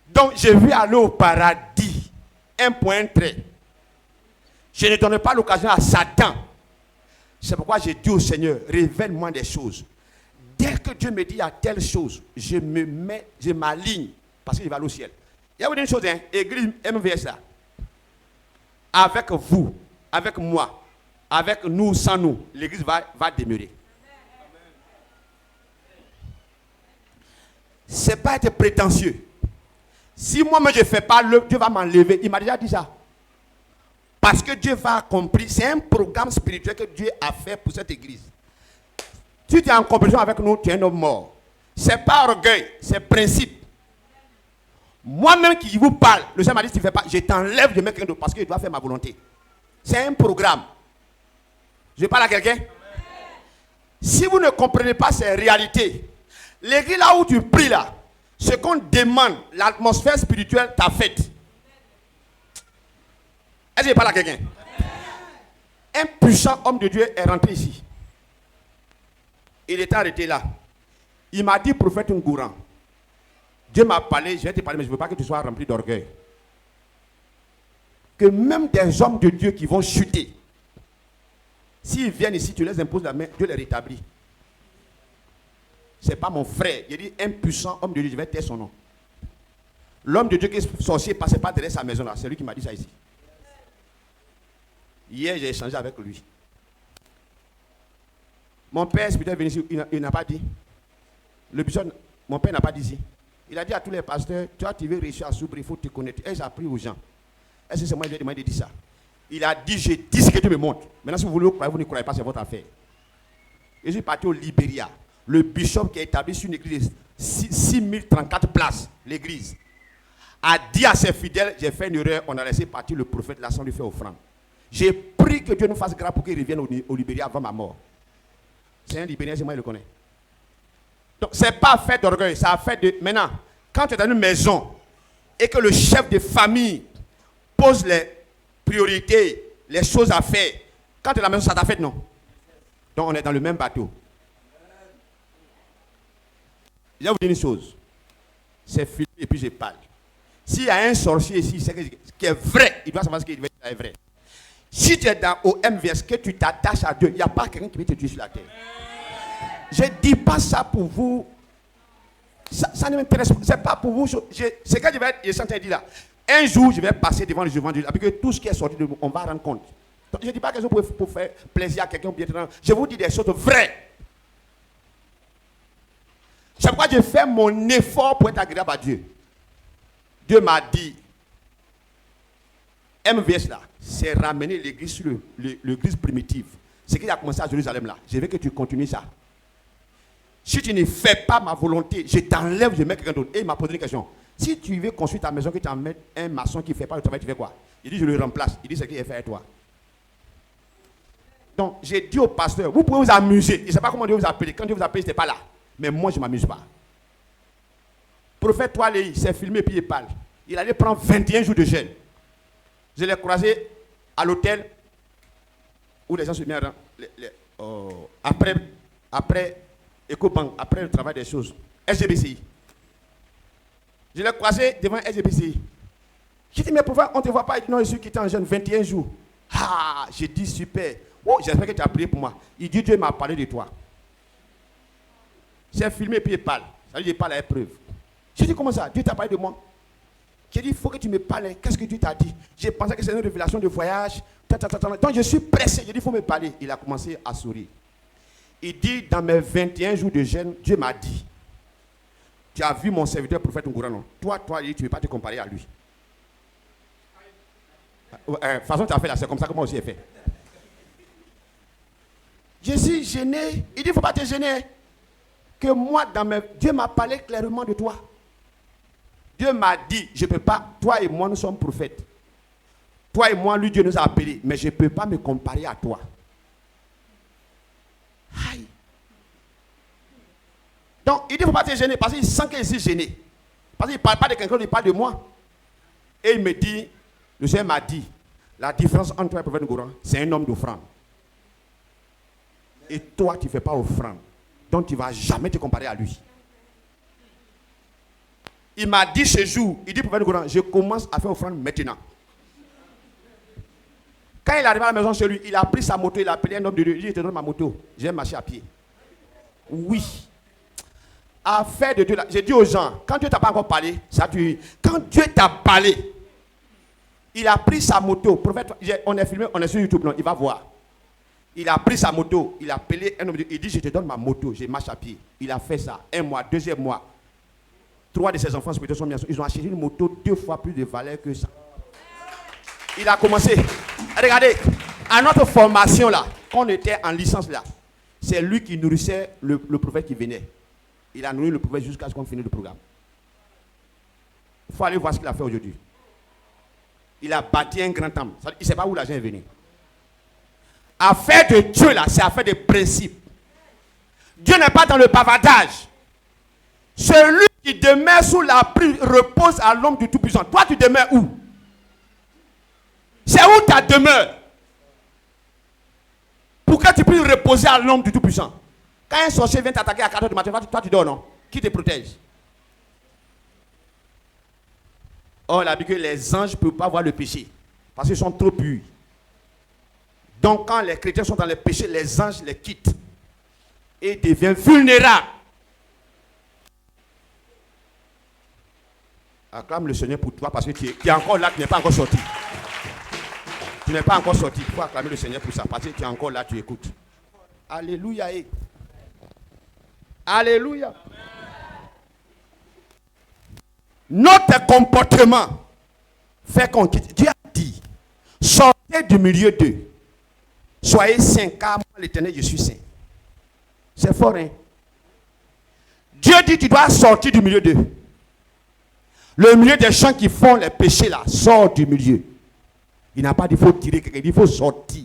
Donc je vais aller au paradis. Un point trait. Je ne donne pas l'occasion à Satan. C'est pourquoi j'ai dit au Seigneur, révèle-moi des choses. Dès que Dieu me dit il y a telle chose, je m'aligne parce que je vais aller au ciel. Il y a une chose, hein, Église MVS là. Avec vous, avec moi, avec nous, sans nous, l'église va demeurer. Ce n'est pas être prétentieux. Si moi-même je ne fais pas, Dieu va m'enlever. Il m'a déjà dit ça. Parce que Dieu va accomplir. C'est un programme spirituel que Dieu a fait pour cette église. Si tu es en compétition avec nous, tu es un homme mort. Ce n'est pas orgueil, c'est principe. Moi-même qui vous parle, le Seigneur m'a dit, si tu ne fais pas, je t'enlève de quelqu'un d'autre parce que je dois faire ma volonté. C'est un programme. Je parle à quelqu'un? Si vous ne comprenez pas ces réalités, l'église là où tu pries là, ce qu'on demande, l'atmosphère spirituelle t'a faite. Est-ce que je parle à quelqu'un? Un puissant homme de Dieu est rentré ici. Il était arrêté là. Il m'a dit, prophète Ngourang, Dieu m'a parlé, je vais te parler, mais je ne veux pas que tu sois rempli d'orgueil. Que même des hommes de Dieu qui vont chuter, s'ils viennent ici, tu les imposes la main, Dieu les rétablit. Ce n'est pas mon frère. Il dit un puissant homme de Dieu, je vais taire son nom. L'homme de Dieu qui est sorcier ne passait pas derrière sa maison là. C'est lui qui m'a dit ça ici. Hier, j'ai échangé avec lui. Mon père spirituel est venu ici, il n'a pas dit. Le bishop, mon père n'a pas dit ici. Il a dit à tous les pasteurs, toi tu veux réussir à s'ouvrir, il faut te connaître. Et j'ai appris aux gens. Est-ce que c'est moi qui lui ai demandé de dire ça? Il a dit, je dis ce que Dieu me montre. Maintenant, si vous voulez croire, vous ne croyez pas, c'est votre affaire. Et je suis parti au Libéria. Le bishop qui a établi sur une église 6034 places, l'église. A dit à ses fidèles, j'ai fait une erreur, on a laissé partir le prophète là sans lui faire offrande. J'ai prié que Dieu nous fasse grâce pour qu'il revienne au Libéria avant ma mort. C'est un Libérien, c'est moi, je le connais. Donc, ce n'est pas fait d'orgueil, ça a fait de... Maintenant, quand tu es dans une maison et que le chef de famille pose les priorités, les choses à faire, quand tu es dans la maison, ça t'a fait, non? Donc, on est dans le même bateau. Je vais vous dire une chose. C'est filmé et puis je parle. S'il y a un sorcier ici, c'est qui est vrai, il doit savoir ce qui est vrai. Si tu es au MVS, que tu t'attaches à Dieu, il n'y a pas quelqu'un qui peut te tuer sur la terre. Je ne dis pas ça pour vous. Ça ne m'intéresse pas. Ce n'est pas pour vous. C'est quand je suis en train de dire là. Un jour, je vais passer devant le jugement de Dieu. Parce que tout ce qui est sorti de nous, on va rendre compte. Donc, je ne dis pas quelque chose pour faire plaisir à quelqu'un. Je vous dis des choses vraies. C'est pourquoi je fais mon effort pour être agréable à Dieu. Dieu m'a dit, MVS là, c'est ramener l'église sur l'église primitive. Ce qu'il a commencé à Jérusalem là. Je veux que tu continues ça. Si tu ne fais pas ma volonté, je t'enlève, je mets quelqu'un d'autre. Et il m'a posé une question. Si tu veux construire ta maison, que tu emmènes un maçon qui ne fait pas le travail, tu fais quoi? Il dit, je le remplace. Il dit, c'est ce qu'il a fait à toi. Donc, j'ai dit au pasteur, vous pouvez vous amuser. Je ne sais pas comment Dieu vous appelle. Quand Dieu vous appelle, je n'étais pas là. Mais moi, je ne m'amuse pas. Prophète Toilei, il s'est filmé et puis il parle. Il allait prendre 21 jours de jeûne. Je l'ai croisé à l'hôtel où les gens se mettent après EcoBank, après le travail des choses. SGBCI. Je l'ai croisé devant SGBCI. J'ai dit, mais pourquoi on ne te voit pas? Non, je suis quitté en jeûne 21 jours. Ah, j'ai dit, super. Oh, j'espère que tu as prié pour moi. Il dit, Dieu m'a parlé de toi. C'est filmé puis il parle. Ça veut dire, il parle à l'épreuve. J'ai dit, comment ça? Dieu t'a parlé de moi. J'ai dit, il faut que tu me parles. Qu'est-ce que Dieu t'a dit? J'ai pensé que c'est une révélation de voyage. Donc je suis pressé. J'ai dit, il faut me parler. Il a commencé à sourire. Il dit, dans mes 21 jours de jeûne, Dieu m'a dit, tu as vu mon serviteur prophète Ngourano. Toi, tu ne veux pas te comparer à lui. De toute façon, tu as fait là, c'est comme ça que moi aussi j'ai fait. Je suis gêné. Il dit, il ne faut pas te gêner. Que moi, Dieu m'a parlé clairement de toi. Dieu m'a dit, je ne peux pas, toi et moi nous sommes prophètes. Toi et moi, lui, Dieu nous a appelés, mais je ne peux pas me comparer à toi. Aïe. Donc, il dit, il ne faut pas te gêner, parce qu'il sent qu'il est gêné. Parce qu'il ne parle pas de quelqu'un, il parle de moi. Et il me dit, le Seigneur m'a dit, la différence entre toi et le prophète Ngourano, c'est un homme d'offrande. Et toi, tu ne fais pas offrande. Donc, tu ne vas jamais te comparer à lui. Il m'a dit ce jour, il dit, prophète Ngourano, je commence à faire offrande maintenant. Quand il est arrivé à la maison chez lui, il a pris sa moto, il a appelé un homme de Dieu. Il dit, je te donne ma moto, je vais marcher à pied. Oui. Affaire de Dieu là. J'ai dit aux gens, quand Dieu ne t'a pas encore parlé, quand Dieu t'a parlé, il a pris sa moto. Prophète, on est filmé, on est sur YouTube, non, il va voir. Il a pris sa moto, il a appelé un homme de Dieu. Il dit, je te donne ma moto, je marche à pied. Il a fait ça, 1 mois, 2e mois. 3 de ses enfants spirituels sont bien sûr. Ils ont acheté une moto 2 fois plus de valeur que ça. Il a commencé. Regardez, à notre formation là, quand on était en licence là, c'est lui qui nourrissait le prophète qui venait. Il a nourri le prophète jusqu'à ce qu'on finisse le programme. Il faut aller voir ce qu'il a fait aujourd'hui. Il a bâti un grand temple. Il ne sait pas où l'argent est venu. Affaire de Dieu là, c'est affaire de principe. Dieu n'est pas dans le bavardage. Celui qui demeure sous la pluie repose à l'ombre du Tout-Puissant. Toi, tu demeures où? C'est où ta demeure? Pour que tu puisses reposer à l'ombre du Tout-Puissant. Quand un sorcier vient t'attaquer à 4h du matin, toi tu dors, non? Qui te protège? Or, il a dit que les anges ne peuvent pas voir le péché. Parce qu'ils sont trop purs. Donc, quand les chrétiens sont dans le péché, les anges les quittent. Et deviennent vulnérables. Acclame le Seigneur pour toi parce que tu es encore là, tu n'es pas encore sorti. Tu n'es pas encore sorti. Il faut acclamer le Seigneur pour ça parce que tu es encore là, tu écoutes. Alléluia. Alléluia. Notre comportement fait qu'on quitte. Dieu a dit, sortez du milieu d'eux. Soyez saints, car moi l'Éternel, je suis saint. C'est fort, hein? Dieu dit tu dois sortir du milieu d'eux. Le milieu des gens qui font les péchés là, sort du milieu. Il n'a pas dit faut tirer quelqu'un, il faut sortir.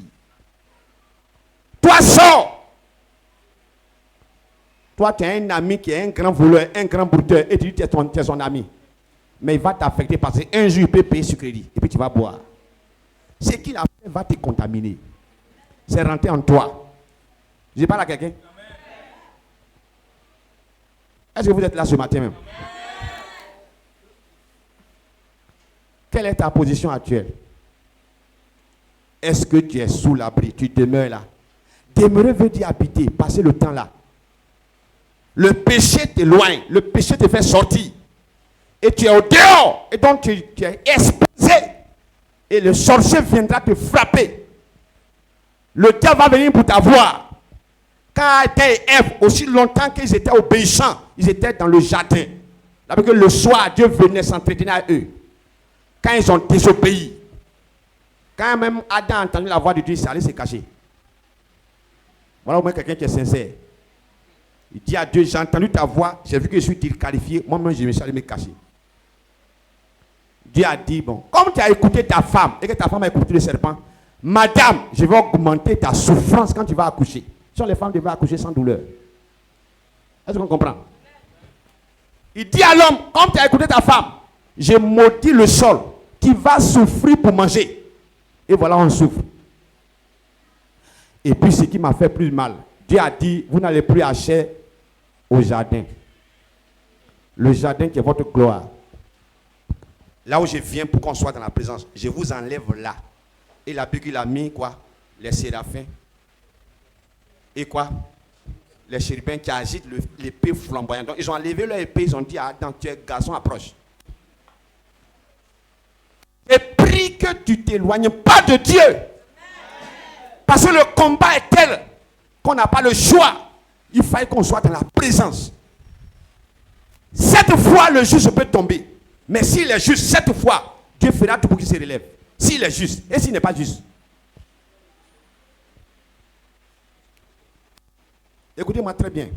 Toi, sors. Toi, tu as un ami qui est un grand voleur, un grand brouteur, et tu dis que tu es son ami. Mais il va t'affecter parce qu'un jour, il peut payer sur crédit, et puis tu vas boire. Ce qu'il a fait va te contaminer. C'est rentré en toi. Je parle à quelqu'un. Est-ce que vous êtes là ce matin même? Quelle est ta position actuelle? Est-ce que tu es sous l'abri? Tu demeures là. Demeurer veut dire habiter, passer le temps là. Le péché t'éloigne, le péché te fait sortir. Et tu es au dehors, et donc tu es exposé. Et le sorcier viendra te frapper. Le diable va venir pour t'avoir. Quand Adam et Ève, aussi longtemps qu'ils étaient obéissants, ils étaient dans le jardin. Parce que le soir, Dieu venait s'entretenir avec eux. Quand ils ont désobéi, quand même Adam a entendu la voix de Dieu, il allait se cacher. Voilà au moins quelqu'un qui est sincère. Il dit à Dieu, j'ai entendu ta voix, j'ai vu que je suis qualifié, moi-même je me suis allé me cacher. Dieu a dit, bon, comme tu as écouté ta femme, et que ta femme a écouté le serpent, madame, je vais augmenter ta souffrance quand tu vas accoucher. Si les femmes devaient accoucher sans douleur. Est-ce qu'on comprend? Il dit à l'homme, comme tu as écouté ta femme, j'ai maudit le sol, tu vas souffrir pour manger. Et voilà, on souffre. Et puis ce qui m'a fait plus mal, Dieu a dit, vous n'allez plus acheter au jardin. Le jardin qui est votre gloire. Là où je viens pour qu'on soit dans la présence, je vous enlève là. Et la Bible, il a mis quoi? Les séraphins. Et quoi? Les chérubins qui agitent l'épée flamboyante. Donc ils ont enlevé leur épée, ils ont dit à Adam, tu es garçon, approche. Et prie que tu ne t'éloignes pas de Dieu. Parce que le combat est tel qu'on n'a pas le choix. Il fallait qu'on soit dans la présence. Cette fois, le juste peut tomber. Mais s'il est juste, cette fois, Dieu fera tout pour qu'il se relève. S'il est juste. Et s'il n'est pas juste. Écoutez-moi très bien.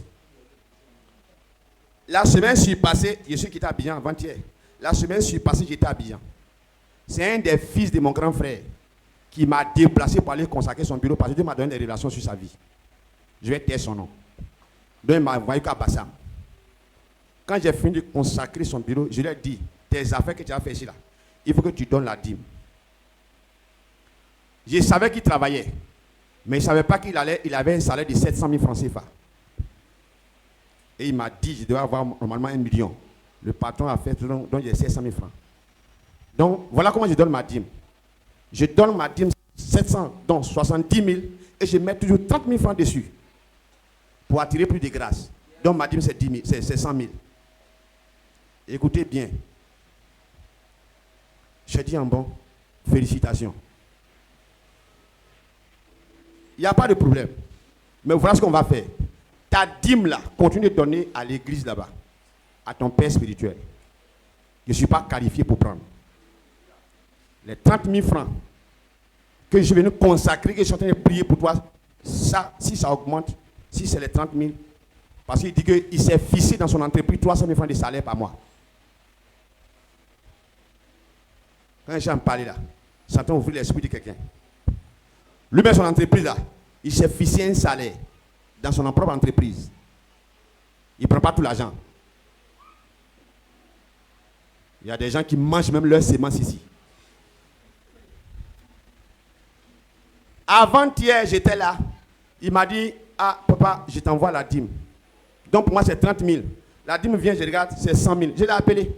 La semaine, je suis passé, je suis quitté à Abidjan avant-hier. La semaine, je suis passé, j'étais à Abidjan. C'est un des fils de mon grand frère qui m'a déplacé pour aller consacrer son bureau parce que Dieu m'a donné des révélations sur sa vie. Je vais taire son nom. Donc il m'a envoyé qu'à Bassam. Quand j'ai fini de consacrer son bureau, je lui ai dit, tes affaires que tu as fait ici là, il faut que tu donnes la dîme. Je savais qu'il travaillait, mais je ne savais pas qu'il avait un salaire de 700 000 francs CFA. Et il m'a dit, je dois avoir normalement 1 million. Le patron a fait, donc j'ai 700 000 francs. Donc, voilà comment je donne ma dîme. Je donne ma dîme 700, donc 70 000, et je mets toujours 30 000 francs dessus pour attirer plus de grâce. Donc, ma dîme, c'est 100 000. Écoutez bien. Je dis en bon, félicitations. Il n'y a pas de problème. Mais voilà ce qu'on va faire. Ta dîme là, continue de donner à l'église là-bas, à ton père spirituel. Je ne suis pas qualifié pour prendre. Les 30 000 francs que je vais nous consacrer, que je suis en train de prier pour toi, ça, si ça augmente, si c'est les 30 000, parce qu'il dit qu'il s'est fixé dans son entreprise 300 000 francs de salaire par mois. Quand j'en parlais là, j'entends ouvrir l'esprit de quelqu'un. Lui-même, son entreprise là, il s'est fixé un salaire dans son propre entreprise. Il ne prend pas tout l'argent. Il y a des gens qui mangent même leurs semences ici. Avant-hier, j'étais là. Il m'a dit, ah, papa, je t'envoie la dîme. Donc, pour moi, c'est 30 000. La dîme vient, je regarde, c'est 100 000. Je l'ai appelé.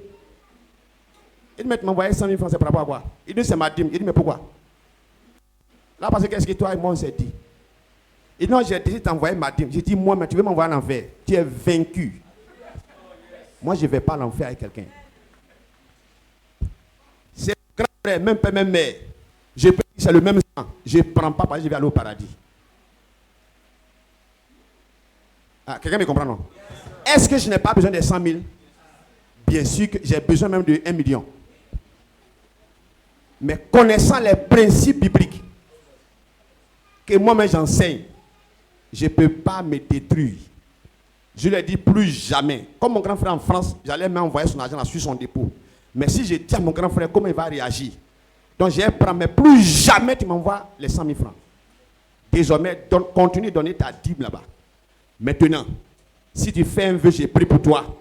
Il dit, mais tu m'envoies 100 000 francs, c'est par rapport à quoi? Il dit, c'est ma dîme. Il dit, mais pourquoi? Là, parce que qu'est-ce que toi et moi, on s'est dit? Et non, j'ai décidé de t'envoyer ma dîme. J'ai dit, moi, mais tu veux m'envoyer en enfer? Tu es vaincu. Moi, je ne vais pas l'enfer avec quelqu'un. C'est mon grand frère, même père, même mère. Je peux dire c'est le même sang. Je ne prends pas parce que je vais aller au paradis. Ah, quelqu'un me comprend, non? Est-ce que je n'ai pas besoin de 100 000? Bien sûr que j'ai besoin même de 1 million. Mais connaissant les principes bibliques que moi-même j'enseigne, je ne peux pas me détruire. Je lui ai dit plus jamais. Comme mon grand frère en France, j'allais m'envoyer son argent sur son dépôt. Mais si je dis à mon grand frère comment il va réagir, donc j'ai pris, mais plus jamais tu m'envoies les 100 000 francs. Désormais, continue de donner ta dîme là-bas. Maintenant, si tu fais un vœu, j'ai pris pour toi,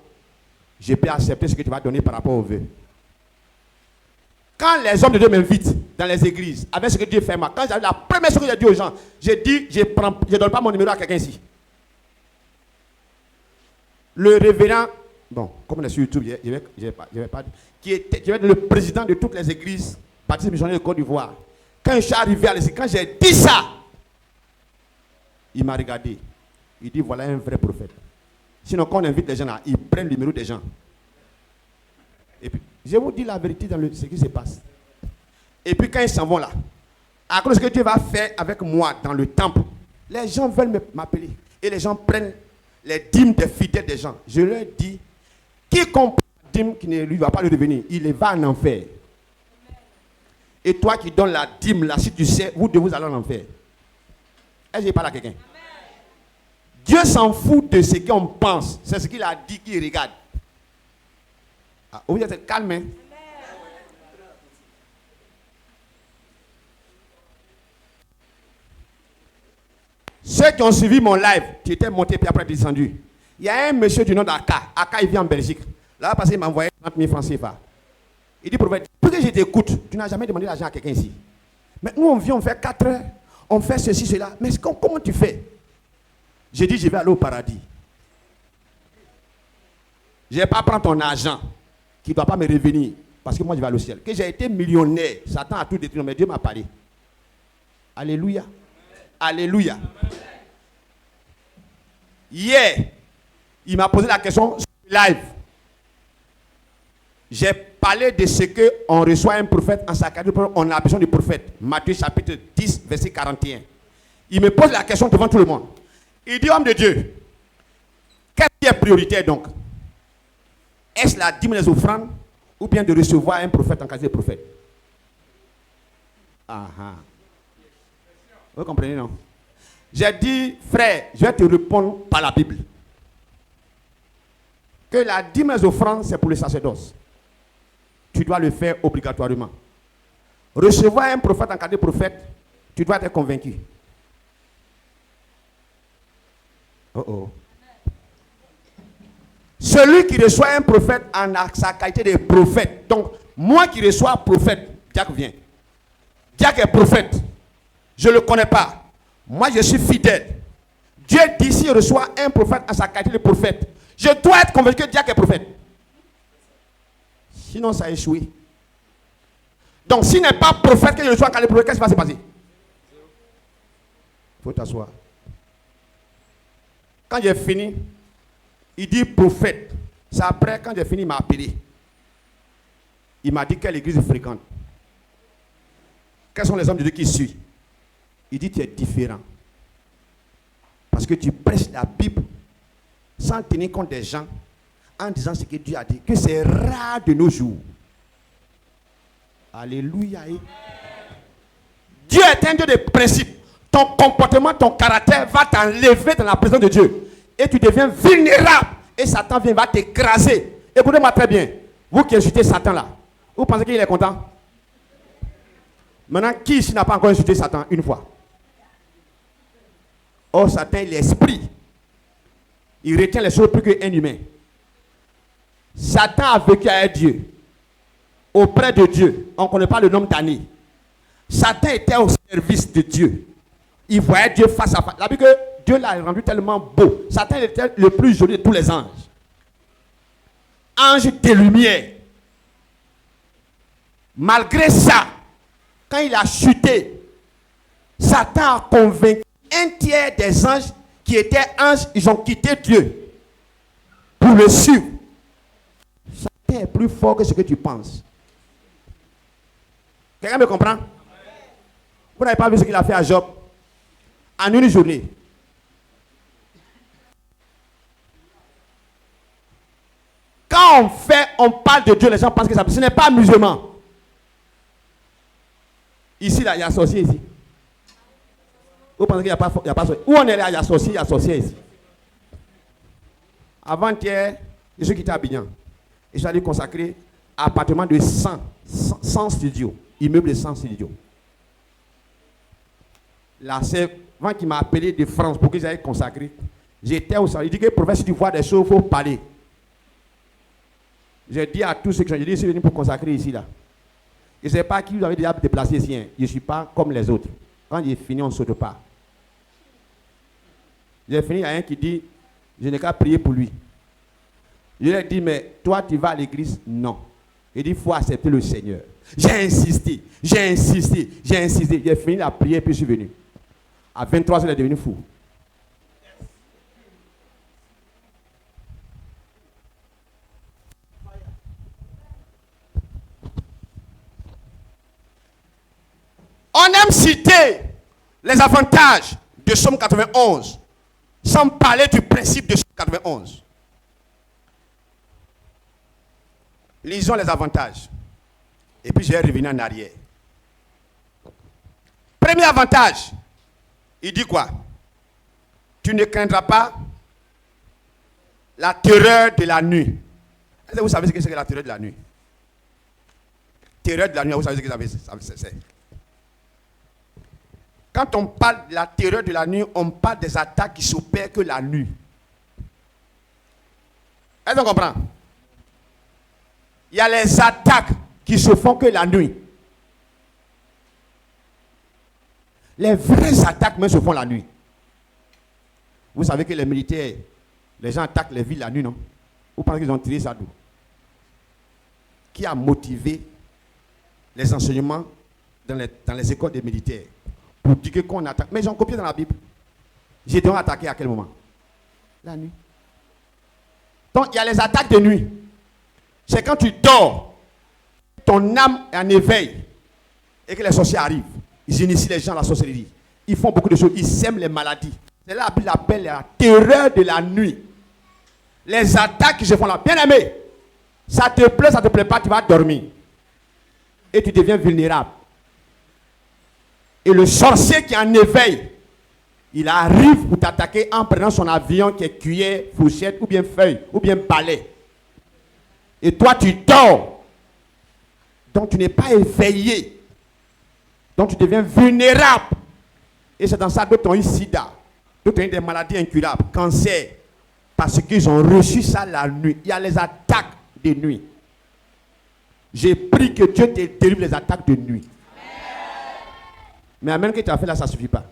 je peux accepter ce que tu vas donner par rapport au vœu. Quand les hommes de Dieu m'invitent dans les églises, avec ce que Dieu fait moi, quand j'arrive, la première chose que j'ai dit aux gens, j'ai dit, je ne donne pas mon numéro à quelqu'un ici. Le révérend, bon, comme on est sur YouTube, je vais pas, qui est le président de toutes les églises baptistes missionnaires de Côte d'Ivoire. Quand je suis arrivé à l'église, quand j'ai dit ça, il m'a regardé. Il dit, voilà un vrai prophète. Sinon, quand on invite les gens là, ils prennent le numéro des gens. Et puis, je vous dis la vérité dans ce qui se passe. Et puis, quand ils s'en vont là, à cause de ce que Dieu va faire avec moi dans le temple, les gens veulent m'appeler. Et les gens prennent les dîmes des fidèles des gens. Je leur dis, quiconque prend la dîme qui ne lui va pas le revenir, il va en enfer. Et toi qui donnes la dîme là, si tu sais, vous devez aller en enfer. Est-ce que je parle à quelqu'un? Dieu s'en fout de ce qu'on pense. C'est ce qu'il a dit qu'il regarde. Ah, vous êtes calme, hein? Ceux qui ont suivi mon live, qui étaient montés puis après descendus, il y a un monsieur du nom d'Aka. Aka, il vit en Belgique. Là, parce qu'il m'a envoyé 30 000 francs CFA. Il dit, prophète, pourquoi je t'écoute? Tu n'as jamais demandé l'argent à quelqu'un ici. Mais nous, on vient, on fait 4 heures, on fait ceci, cela. Mais comment tu fais? J'ai dit, je vais aller au paradis. Je ne vais pas prendre ton argent qui ne doit pas me revenir parce que moi, je vais aller au ciel. Que j'ai été millionnaire, Satan a tout détruit, mais Dieu m'a parlé. Alléluia. Alléluia. Hier, il m'a posé la question sur live. J'ai parlé de ce qu'on reçoit un prophète en sa qualité, on a besoin du prophète. Matthieu chapitre 10, verset 41. Il me pose la question devant tout le monde. Il dit, homme de Dieu, qu'est-ce qui est prioritaire donc? Est-ce la dîme des offrandes ou bien de recevoir un prophète en qualité de prophète? Ah ah. Vous comprenez, non? J'ai dit, frère, je vais te répondre par la Bible. Que la dîme des offrandes, c'est pour le sacerdoce. Tu dois le faire obligatoirement. Recevoir un prophète en qualité de prophète, tu dois être convaincu. Oh oh. Celui qui reçoit un prophète en sa qualité de prophète. Donc, moi qui reçois prophète, Diac vient. Diac est prophète. Je ne le connais pas. Moi, je suis fidèle. Dieu dit, si je reçois un prophète en sa qualité de prophète, je dois être convaincu que Diac est prophète. Sinon, ça a échoué. Donc, s'il n'est pas prophète que je reçois en qualité de prophète, qu'est-ce qui va se passer? Il faut t'asseoir. Quand j'ai fini, il dit prophète. C'est après, quand j'ai fini, il m'a appelé. Il m'a dit quelle église il fréquente. Quels sont les hommes de Dieu qui suivent? Il dit tu es différent. Parce que tu prêches la Bible sans tenir compte des gens, en disant ce que Dieu a dit, que c'est rare de nos jours. Alléluia. Dieu est un Dieu de principe. Ton comportement, ton caractère va t'enlever dans la présence de Dieu. Et tu deviens vulnérable. Et Satan vient, va t'écraser. Écoutez-moi très bien. Vous qui insultez Satan là, vous pensez qu'il est content? Maintenant, qui ici n'a pas encore insulté Satan une fois? Oh, Satan, il est l'esprit. Il retient les choses plus qu'un humain. Satan a vécu avec Dieu. Auprès de Dieu. On ne connaît pas le nom d'année. Satan était au service de Dieu. Il voyait Dieu face à face. La Bible que Dieu l'a rendu tellement beau. Satan était le plus joli de tous les anges. Ange de lumière. Malgré ça, quand il a chuté, Satan a convaincu un tiers des anges qui étaient anges, ils ont quitté Dieu pour le suivre. Satan est plus fort que ce que tu penses. Quelqu'un me comprend? Vous n'avez pas vu ce qu'il a fait à Job? En une journée. Quand on parle de Dieu, les gens pensent que ce n'est pas musulman. Ici, là, il y a sorcier ici. Vous pensez qu'il n'y a pas sorcier? Où on est là, il y a sorcier ici. Avant-hier, je suis quitté à Abidjan. Et j'allais consacrer un appartement de 100 studios. Immeuble de 100 studios. La servante qui m'a appelé de France pour que j'aille consacrer, j'étais au salon. Il dit que professeur, si tu vois des choses, il faut parler. J'ai dit à tous ceux qui sont, j'ai dit, je suis venu pour consacrer ici, là. Je ne sais pas qui vous avez déjà déplacé ici. Hein. Je ne suis pas comme les autres. Quand j'ai fini, on ne saute pas. J'ai fini, il y a un qui dit, je n'ai qu'à prier pour lui. Je lui ai dit, mais toi, tu vas à l'église? Non. Il dit, il faut accepter le Seigneur. J'ai insisté. J'ai fini la prière, puis je suis venu. À 23 heures, il est devenu fou. On aime citer les avantages de Somme 91 sans parler du principe de Somme 91. Lisons les avantages. Et puis je vais revenir en arrière. Premier avantage, il dit quoi? Tu ne craindras pas la terreur de la nuit. Est-ce que vous savez ce que c'est que la terreur de la nuit? Terreur de la nuit, vous savez ce que c'est? Quand on parle de la terreur de la nuit, on parle des attaques qui s'opèrent que la nuit. Est-ce qu'on comprend? Il y a les attaques qui se font que la nuit. Les vraies attaques même se font la nuit. Vous savez que les militaires, les gens attaquent les villes la nuit, non? Vous pensez qu'ils ont tiré ça d'où? Qui a motivé les enseignements dans les écoles des militaires? Pour dire qu'on attaque. Mais ils ont copié dans la Bible. J'ai donc attaqué à quel moment? La nuit. Donc il y a les attaques de nuit. C'est quand tu dors, ton âme est en éveil et que les sorciers arrivent. Ils initient les gens à la sorcellerie. Ils font beaucoup de choses. Ils sèment les maladies. C'est là qu'ils appellent la terreur de la nuit. Les attaques qui se font là. Bien aimé, ça te plaît, ça ne te plaît pas, tu vas dormir. Et tu deviens vulnérable. Et le sorcier qui est en éveil, il arrive pour t'attaquer en prenant son avion qui est cuillère, fourchette, ou bien feuille, ou bien balai. Et toi, tu dors. Donc, tu n'es pas éveillé. Donc, tu deviens vulnérable. Et c'est dans ça que d'autres ont eu sida. D'autres ont eu des maladies incurables, cancer. Parce qu'ils ont reçu ça la nuit. Il y a les attaques de nuit. J'ai pris que Dieu te délivre les attaques de nuit. Mais amen que tu as fait là, ça ne suffit pas.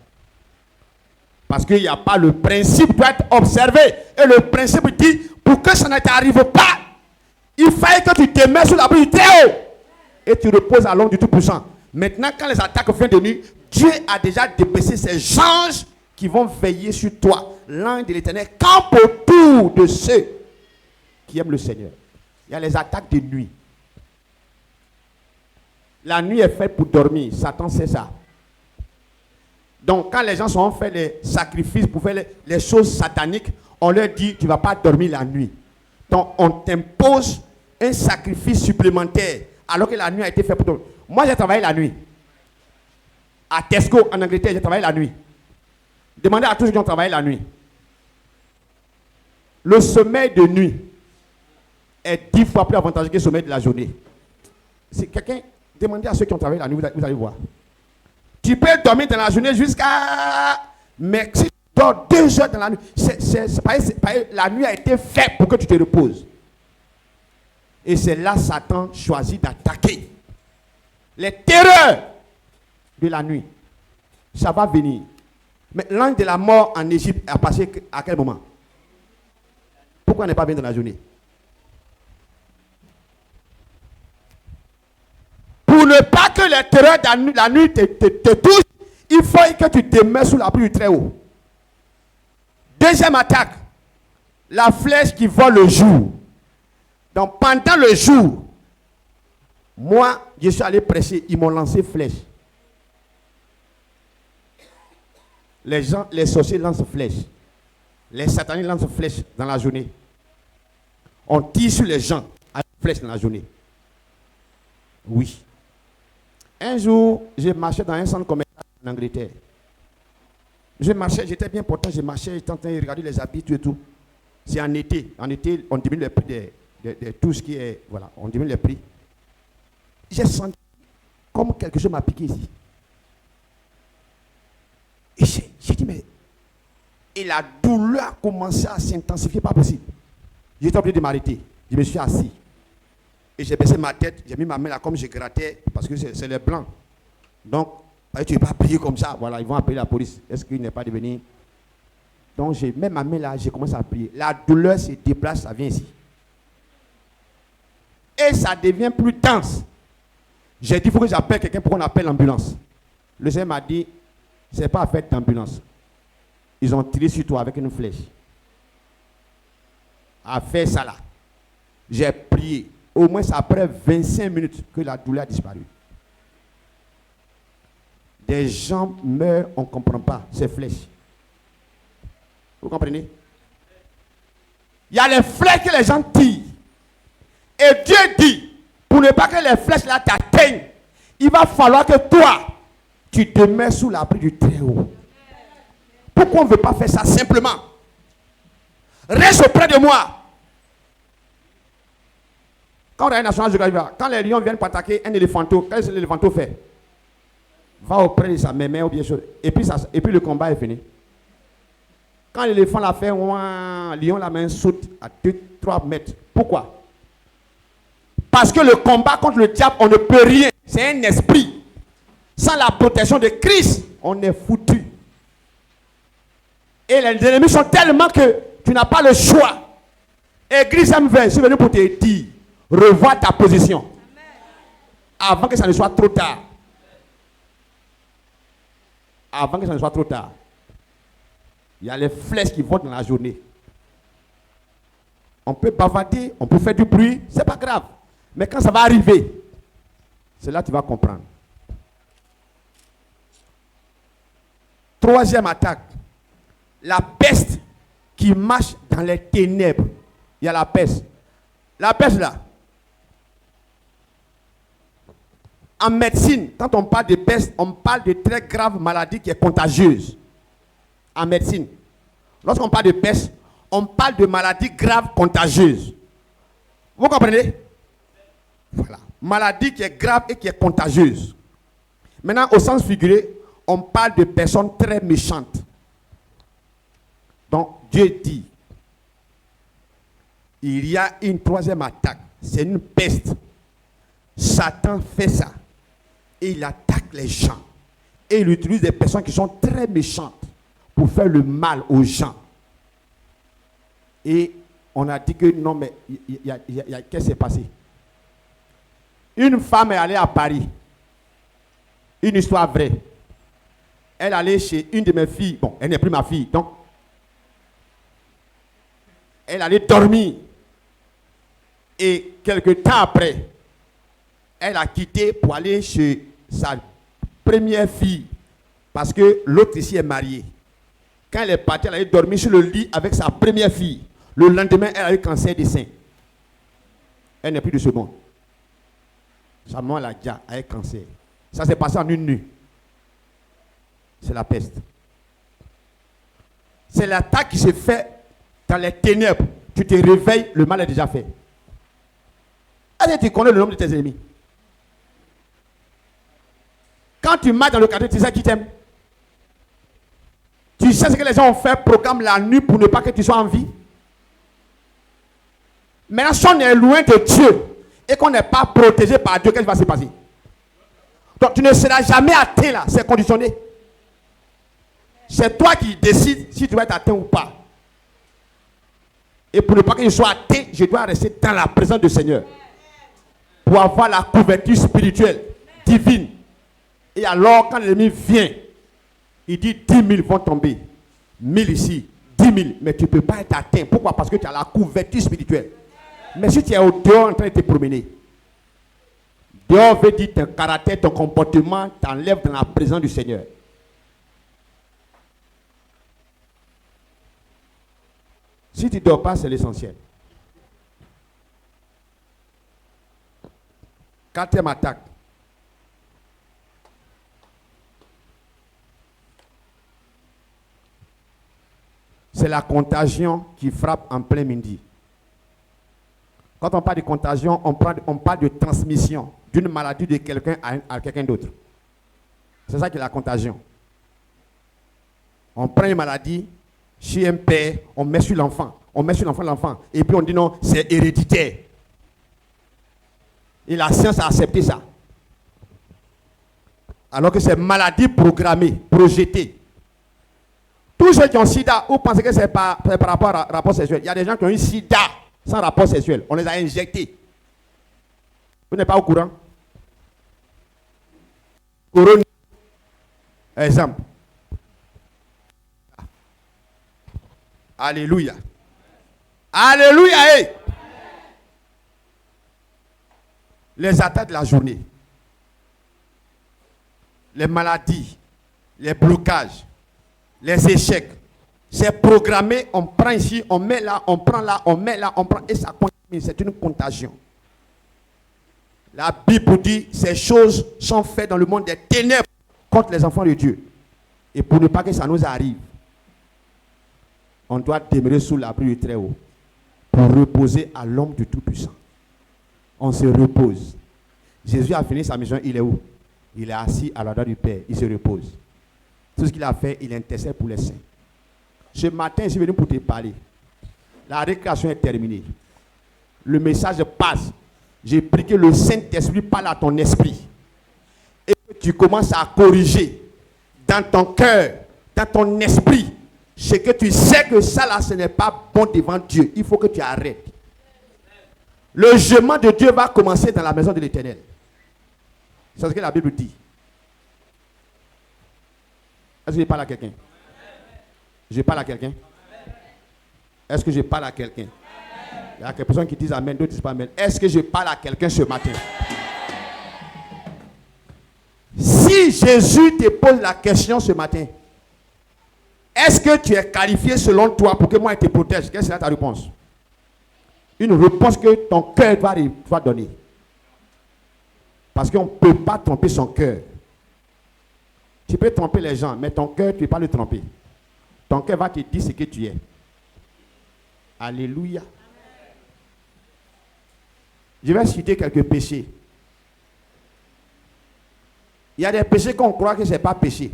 Parce qu'il n'y a pas le principe doit être observé. Et le principe dit, pour que ça ne t'arrive pas, il fallait que tu te mets sous l'abri du Très-Haut. Et tu reposes à l'ombre du Tout-Puissant. Maintenant, quand les attaques viennent de nuit, Dieu a déjà dépêché ses anges qui vont veiller sur toi. L'ange de l'Éternel campe autour de ceux qui aiment le Seigneur. Il y a les attaques de nuit. La nuit est faite pour dormir. Satan sait ça. Donc, quand les gens ont fait les sacrifices pour faire les choses sataniques, on leur dit, tu ne vas pas dormir la nuit. Donc, on t'impose un sacrifice supplémentaire, alors que la nuit a été faite pour toi. Moi, j'ai travaillé la nuit. À Tesco, en Angleterre, j'ai travaillé la nuit. Demandez à tous ceux qui ont travaillé la nuit. Le sommeil de nuit est 10 fois plus avantageux que le sommeil de la journée. C'est quelqu'un, demandez à ceux qui ont travaillé la nuit, vous allez voir. Tu peux dormir dans la journée jusqu'à... Mais si tu dors 2 heures dans la nuit, la nuit a été faite pour que tu te reposes. Et c'est là que Satan choisit d'attaquer. Les terreurs de la nuit, ça va venir. Mais l'ange de la mort en Égypte a passé à quel moment? Pourquoi on n'est pas bien dans la journée? Pour ne pas que les terreurs de la nuit te touchent, il faut que tu te mets sous l'abri du Très-Haut. Deuxième attaque, la flèche qui vole le jour. Donc pendant le jour, moi, je suis allé prêcher, ils m'ont lancé flèche. Les sorciers lancent flèches. Les sataniques lancent flèches dans la journée. On tire sur les gens avec flèches dans la journée. Oui. Un jour, j'ai marché dans un centre commercial en Angleterre. Je marchais, j'étais bien portant, je marchais, j'étais en train de regarder les habits, tout et tout. C'est en été. En été, on diminue les prix de tout ce qui est... Voilà, on diminue les prix. J'ai senti comme quelque chose m'a piqué ici. Et j'ai dit, mais... Et la douleur a commencé à s'intensifier, pas possible. J'étais obligé de m'arrêter. Je me suis assis. Et j'ai baissé ma tête, j'ai mis ma main là comme je grattais, parce que c'est les blancs. Donc, tu ne peux pas prier comme ça. Voilà, ils vont appeler la police. Est-ce qu'il n'est pas devenu... Donc, j'ai mis ma main là, j'ai commencé à prier. La douleur se déplace, ça vient ici. Et ça devient plus dense. J'ai dit, il faut que j'appelle quelqu'un pour qu'on appelle l'ambulance. Le Seigneur m'a dit, ce n'est pas affaire d'ambulance. Ils ont tiré sur toi avec une flèche. À faire ça là. J'ai prié. Au moins, c'est après 25 minutes que la douleur a disparu. Des gens meurent, on ne comprend pas. Ces flèches. Vous comprenez? Il y a les flèches que les gens tirent. Et Dieu dit, pour ne pas que les flèches là t'atteignent, il va falloir que toi, tu te mets sous l'abri du Très-Haut. Pourquoi on ne veut pas faire ça simplement? Reste auprès de moi. Quand on a une nationale géographique, quand les lions viennent pour attaquer un éléphanteau, qu'est-ce que l'éléphanteau fait? Va auprès de sa mémé ou bien chose. Et puis le combat est fini. Quand l'éléphant l'a fait, le lion la main saute à 2-3 mètres. Pourquoi? Parce que le combat contre le diable, on ne peut rien. C'est un esprit. Sans la protection de Christ, on est foutu. Et les ennemis sont tellement que tu n'as pas le choix. Église MV, je suis venu pour te dire, revois ta position. Avant que ça ne soit trop tard. Avant que ça ne soit trop tard. Il y a les flèches qui vont dans la journée. On peut bavarder, on peut faire du bruit, c'est pas grave. Mais quand ça va arriver, c'est là que tu vas comprendre. Troisième attaque. La peste qui marche dans les ténèbres. Il y a la peste. La peste là. En médecine, quand on parle de peste, on parle de très grave maladie qui est contagieuse. En médecine. Lorsqu'on parle de peste, on parle de maladie grave contagieuse. Vous comprenez? Voilà. Maladie qui est grave et qui est contagieuse. Maintenant, au sens figuré, on parle de personnes très méchantes. Donc, Dieu dit, il y a une troisième attaque. C'est une peste. Satan fait ça. Et il attaque les gens. Et il utilise des personnes qui sont très méchantes pour faire le mal aux gens. Et on a dit que non, mais qu'est-ce qui s'est passé? Une femme est allée à Paris. Une histoire vraie. Elle allait chez une de mes filles. Bon, elle n'est plus ma fille. Donc, elle allait dormir. Et quelque temps après, elle a quitté pour aller chez sa première fille. Parce que l'autre ici est mariée. Quand elle est partie, elle allait dormir sur le lit avec sa première fille. Le lendemain, elle a eu cancer des seins. Elle n'est plus de ce monde. Sa maman l'a déjà avec cancer. Ça s'est passé en une nuit. C'est la peste. C'est l'attaque qui se fait dans les ténèbres. Tu te réveilles, le mal est déjà fait. Est-ce que tu connais le nom de tes ennemis? Quand tu marches dans le quartier, tu sais qui t'aime. Tu sais ce que les gens ont fait, programme la nuit pour ne pas que tu sois en vie. Maintenant, si on est loin de Dieu et qu'on n'est pas protégé par Dieu, qu'est-ce qui va se passer? Donc tu ne seras jamais atteint là, c'est conditionné. C'est toi qui décides si tu vas être atteint ou pas. Et pour ne pas que je sois atteint, je dois rester dans la présence du Seigneur. Pour avoir la couverture spirituelle, divine. Et alors, quand l'ennemi vient, il dit 10 000 vont tomber. 1000 ici, 10 000. Mais tu ne peux pas être atteint. Pourquoi? Parce que tu as la couverture spirituelle. Mais si tu es au dehors en train de te promener, dehors veut dire ton caractère, ton comportement t'enlève dans la présence du Seigneur. Si tu ne dors pas, c'est l'essentiel. Quatrième attaque. c'est la contagion qui frappe en plein midi. Quand on parle de contagion, on parle de transmission d'une maladie de quelqu'un à quelqu'un d'autre. C'est ça qui est la contagion. On prend une maladie chez un père, on met sur l'enfant. On met sur l'enfant, et puis on dit non, c'est héréditaire. Et la science a accepté ça. Alors que c'est maladie programmée, projetée. Tous ceux qui ont sida, vous pensez que c'est par rapport à rapport sexuel. Il y a des gens qui ont eu sida sans rapport sexuel. On les a injectés. Vous n'êtes pas au courant? Corona. Exemple. Alléluia. Alléluia. Hey. Les attaques de la journée. Les maladies. Les blocages. Les échecs. C'est programmé, on prend ici, on met là, on prend là, on met là, on prend, et ça continue. C'est une contagion. La Bible dit, ces choses sont faites dans le monde des ténèbres contre les enfants de Dieu. Et pour ne pas que ça nous arrive, on doit demeurer sous l'abri du Très-Haut pour reposer à l'ombre du Tout-Puissant. On se repose. Jésus a fini sa mission, il est où? Il est assis à la droite du Père, il se repose. Tout ce qu'il a fait, il intercède pour les saints. Ce matin, je suis venu pour te parler. La récréation est terminée. Le message passe. J'ai pris que le Saint-Esprit parle à ton esprit. Et que tu commences à corriger dans ton cœur, dans ton esprit, ce que tu sais que ça là, ce n'est pas bon devant Dieu. Il faut que tu arrêtes. Le jugement de Dieu va commencer dans la maison de l'Éternel. C'est ce que la Bible dit. Est-ce que je parle à quelqu'un? Je parle à quelqu'un? Est-ce que je parle à quelqu'un? Il y a quelques personnes qui disent amen, d'autres disent pas amen. Est-ce que je parle à quelqu'un ce matin? Si Jésus te pose la question ce matin, est-ce que tu es qualifié selon toi pour que moi je te protège? Quelle sera ta réponse? Une réponse que ton cœur va donner. Parce qu'on ne peut pas tromper son cœur. Tu peux tromper les gens, mais ton cœur, tu ne peux pas le tromper. Ton cœur va te dire ce que tu es. Alléluia. Je vais citer quelques péchés. Il y a des péchés qu'on croit que ce n'est pas péché.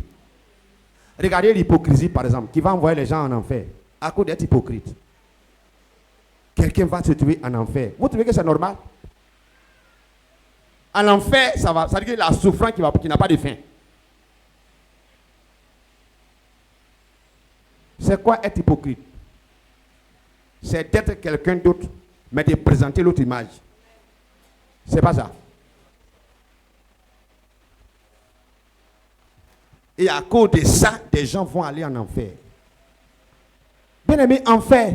Regardez l'hypocrisie, par exemple, qui va envoyer les gens en enfer à cause d'être hypocrite. Quelqu'un va se trouver en enfer. Vous trouvez que c'est normal? En enfer, ça veut dire la souffrance qui n'a pas de fin. C'est quoi être hypocrite? C'est d'être quelqu'un d'autre, mais de présenter l'autre image. C'est pas ça. Et à cause de ça, des gens vont aller en enfer. Bien aimé, enfer.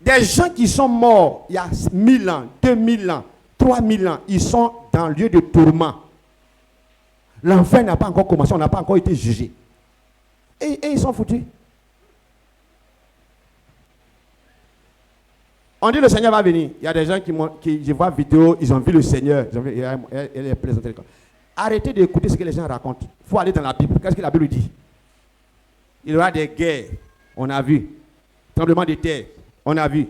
Des gens qui sont morts il y a 1000 ans, 2000 ans, 3000 ans, ils sont dans le lieu de tourment. L'enfer n'a pas encore commencé, on n'a pas encore été jugé. Et ils sont foutus. On dit le Seigneur va venir. Il y a des gens qui je vois vidéo, ils ont vu le Seigneur. Elle est présentée. Arrêtez d'écouter ce que les gens racontent. Il faut aller dans la Bible. Qu'est-ce que la Bible dit? Il y aura des guerres. On a vu. Tremblement de terre. On a vu.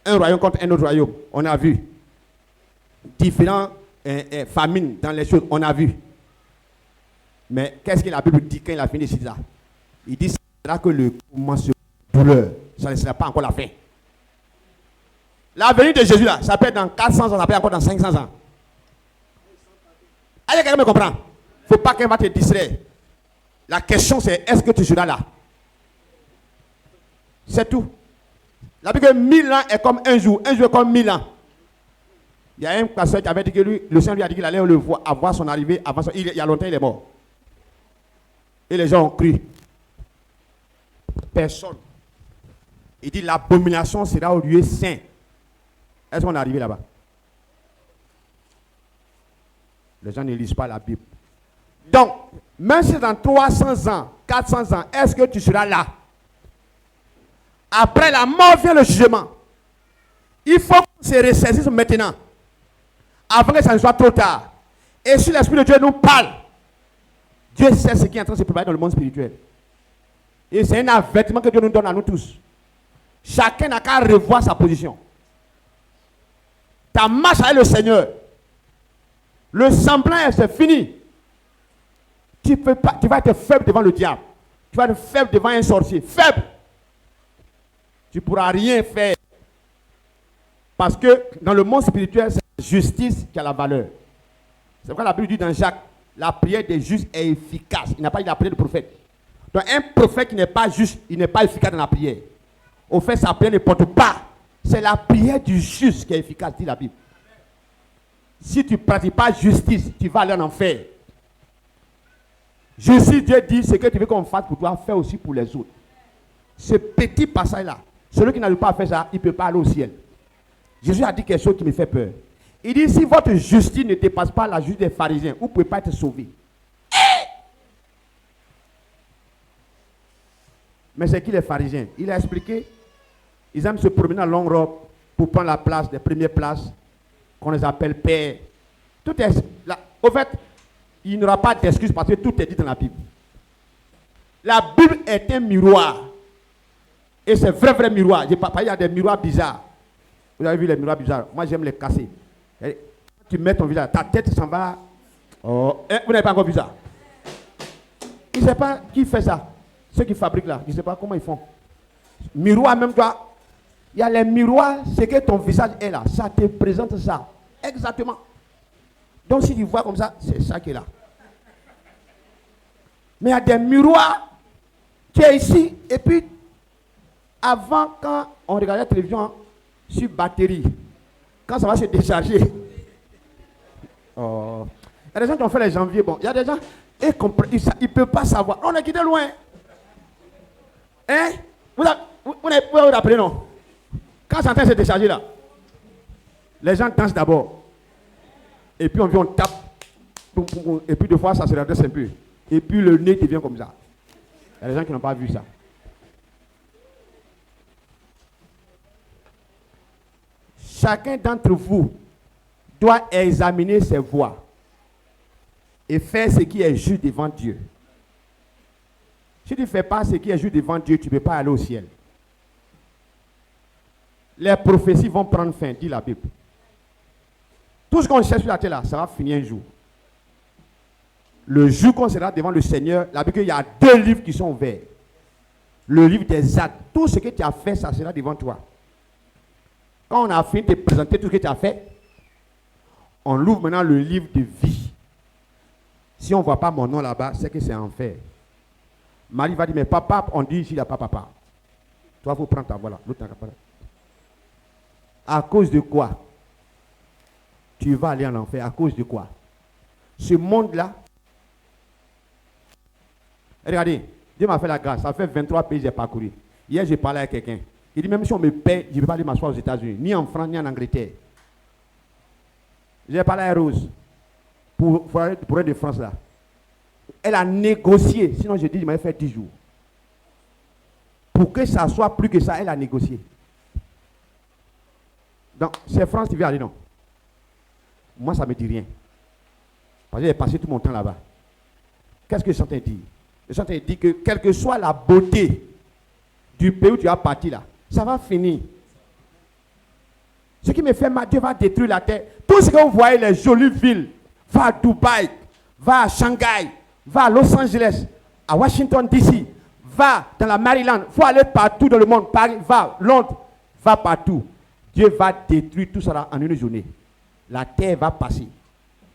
Un royaume contre un autre royaume. On a vu. Différentes famines dans les choses. On a vu. Mais qu'est-ce que la Bible dit quand il a fini de ça? Il dit que le commencement de douleur, ça ne sera pas encore la fin. La venue de Jésus là, ça peut être dans 400 ans, ça peut être encore dans 500 ans. Allez, quelqu'un me comprend? Il ne faut pas qu'elle va te distraire. La question c'est, est-ce que tu seras là? C'est tout. La Bible dit que 1000 ans est comme un jour est comme 1000 ans. Il y a un pasteur qui avait dit que lui, le Seigneur lui a dit qu'il allait le voir, avoir son arrivée avant il y a longtemps, il est mort. Et les gens ont cru. Personne. Il dit l'abomination sera au lieu saint. Est-ce qu'on est arrivé là-bas? Les gens ne lisent pas la Bible. Donc, même si dans 300 ans, 400 ans, est-ce que tu seras là? Après la mort vient le jugement. Il faut qu'on se ressaisisse maintenant. Avant que ça ne soit trop tard. Et si l'Esprit de Dieu nous parle, Dieu sait ce qui est en train de se préparer dans le monde spirituel. Et c'est un avertissement que Dieu nous donne à nous tous. Chacun n'a qu'à revoir sa position. Ta marche avec le Seigneur. Le semblant, c'est fini. Tu vas être faible devant le diable. Tu vas être faible devant un sorcier. Faible. Tu ne pourras rien faire. Parce que dans le monde spirituel, c'est la justice qui a la valeur. C'est pourquoi la Bible dit dans Jacques, la prière des justes est efficace. Il n'a pas dit la prière du prophète. Donc un prophète qui n'est pas juste, il n'est pas efficace dans la prière. Au fait, sa prière ne porte pas. C'est la prière du juste qui est efficace, dit la Bible. Si tu ne pratiques pas justice, tu vas aller en enfer. Jésus, Dieu dit, ce que tu veux qu'on fasse pour toi, fais aussi pour les autres. Ce petit passage-là, celui qui n'arrive pas à faire ça, il ne peut pas aller au ciel. Jésus a dit quelque chose qui me fait peur. Il dit, si votre justice ne dépasse pas la justice des pharisiens, vous ne pouvez pas être sauvé. Mais c'est qui les pharisiens? Il a expliqué, ils aiment se promener en longue robe pour prendre la place, des premières places, qu'on les appelle pères. Tout est là. Au fait, il n'y aura pas d'excuse parce que tout est dit dans la Bible. La Bible est un miroir. Et c'est vrai miroir. Il y a des miroirs bizarres. Vous avez vu les miroirs bizarres? Moi, j'aime les casser. Et tu mets ton visage, ta tête s'en va. Oh. Vous n'avez pas encore vu ça? Il ne sait pas qui fait ça. Ceux qui fabriquent là, je ne sais pas comment ils font. Miroir, même toi. Il y a les miroirs, c'est que ton visage est là. Ça te présente ça. Exactement. Donc si tu vois comme ça, c'est ça qui est là. Mais il y a des miroirs qui est ici. Et puis, avant, quand on regardait la télévision sur batterie, quand ça va se décharger, oh. Il y a des gens qui ont fait les janvier. Bon, il y a des gens, ils ne peuvent pas savoir. On est quitté loin. Hein? Vous n'avez pas vous rappeler, non? Quand ça se décharger là, les gens dansent d'abord. Et puis on tape. Et puis deux fois ça se redresse un peu. Et puis le nez devient comme ça. Il y a des gens qui n'ont pas vu ça. Chacun d'entre vous doit examiner ses voies et faire ce qui est juste devant Dieu. Si tu ne fais pas ce qui est juste devant Dieu, tu ne peux pas aller au ciel. Les prophéties vont prendre fin, dit la Bible. Tout ce qu'on cherche sur la terre là, ça va finir un jour. Le jour qu'on sera devant le Seigneur, la Bible dit qu'il y a 2 livres qui sont ouverts. Le livre des actes. Tout ce que tu as fait, ça sera devant toi. Quand on a fini de te présenter tout ce que tu as fait, on ouvre maintenant le livre de vie. Si on ne voit pas mon nom là-bas, c'est que c'est enfer. Marie va dire, mais papa, on dit ici, il n'y a pas papa. Toi, il faut prendre ta voix là. L'autre n'a pas. À cause de quoi? Tu vas aller en enfer. À cause de quoi? Ce monde-là. Regardez, Dieu m'a fait la grâce. Ça fait 23 pays que j'ai parcouru. Hier, j'ai parlé à quelqu'un. Il dit, même si on me paie, je ne vais pas aller m'asseoir aux États-Unis, ni en France, ni en Angleterre. J'ai parlé à Rose pour être de France là. Elle a négocié, sinon je dis, il m'a fait 10 jours. Pour que ça soit plus que ça, elle a négocié. Donc, c'est France qui veut aller, non? Moi, ça ne me dit rien. Parce que j'ai passé tout mon temps là-bas. Qu'est-ce que le chanteur dit? Le chanteur dit que quelle que soit la beauté du pays où tu as parti là, ça va finir. Ce qui me fait mal, Dieu va détruire la terre. Tout ce que vous voyez, les jolies villes, va à Dubaï, va à Shanghai, va à Los Angeles, à Washington DC, va dans la Maryland, il faut aller partout dans le monde, Paris, va, Londres, va partout. Dieu va détruire tout ça en une journée. La terre va passer,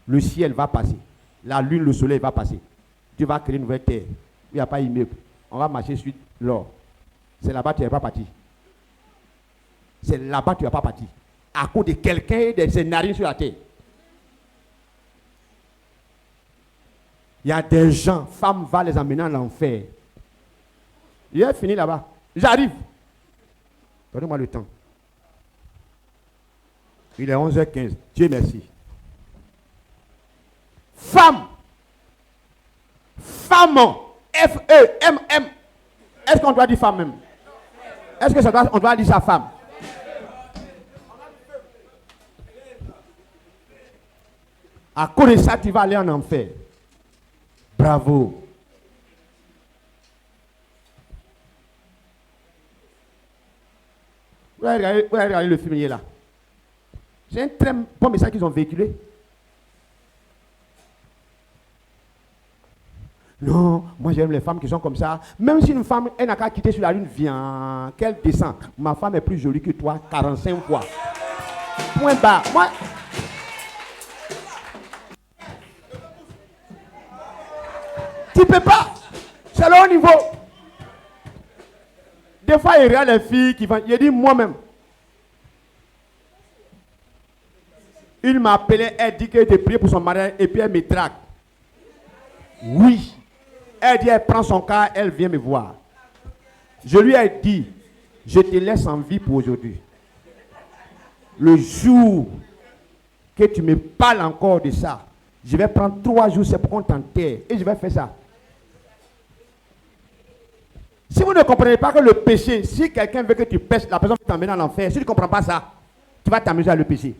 le ciel va passer, la lune, le soleil va passer. Dieu va créer une nouvelle terre. Il n'y a pas d'immeuble. On va marcher sur l'or. C'est là-bas que tu n'es pas parti. C'est là-bas que tu n'es pas parti. À cause de quelqu'un et de ses narines sur la terre. Il y a des gens, femmes vont les emmener en enfer. Il est fini là-bas. J'arrive. Donnez-moi le temps. Il est 11h15. Dieu merci. Femme. Femme. F-E-M-M. Est-ce qu'on doit dire femme même? Est-ce que on doit dire sa femme? À cause de ça, tu vas aller en enfer. Bravo. Vous allez regarder le film là. C'est un très bon message qu'ils ont véhiculé. Non, moi j'aime les femmes qui sont comme ça. Même si une femme, elle n'a qu'à quitter sur la lune, viens, qu'elle descend. Ma femme est plus jolie que toi 45 fois. Point barre. Moi. Tu peux pas. C'est le haut niveau. Des fois, il y a les filles qui vont. Il dit moi-même. Il m'appelait, elle dit qu'elle était priée pour son mariage et puis elle me drague. Oui. Elle dit, elle prend son cas, elle vient me voir. Je lui ai dit, je te laisse en vie pour aujourd'hui. Le jour que tu me parles encore de ça, je vais prendre 3 jours, c'est pour qu'on t'enterre. Et je vais faire ça. Si vous ne comprenez pas que le péché, si quelqu'un veut que tu pêches, la personne va t'emmener en enfer. Si tu ne comprends pas ça, tu vas t'amuser à le pécher.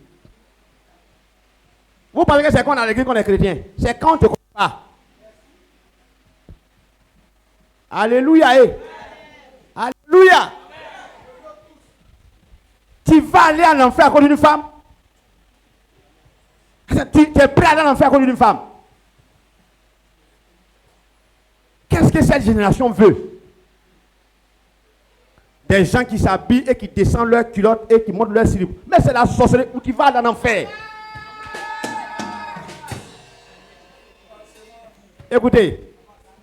Vous pensez que c'est quand on a l'église qu'on est chrétien? C'est quand on ne te comprend pas. Alléluia. Alléluia. Tu vas aller en enfer à cause d'une femme? Tu es prêt à aller en enfer à cause d'une femme? Qu'est-ce que cette génération veut? Des gens qui s'habillent et qui descendent leurs culottes et qui montent leurs slip. Mais c'est la sorcellerie où tu vas aller en enfer. Écoutez,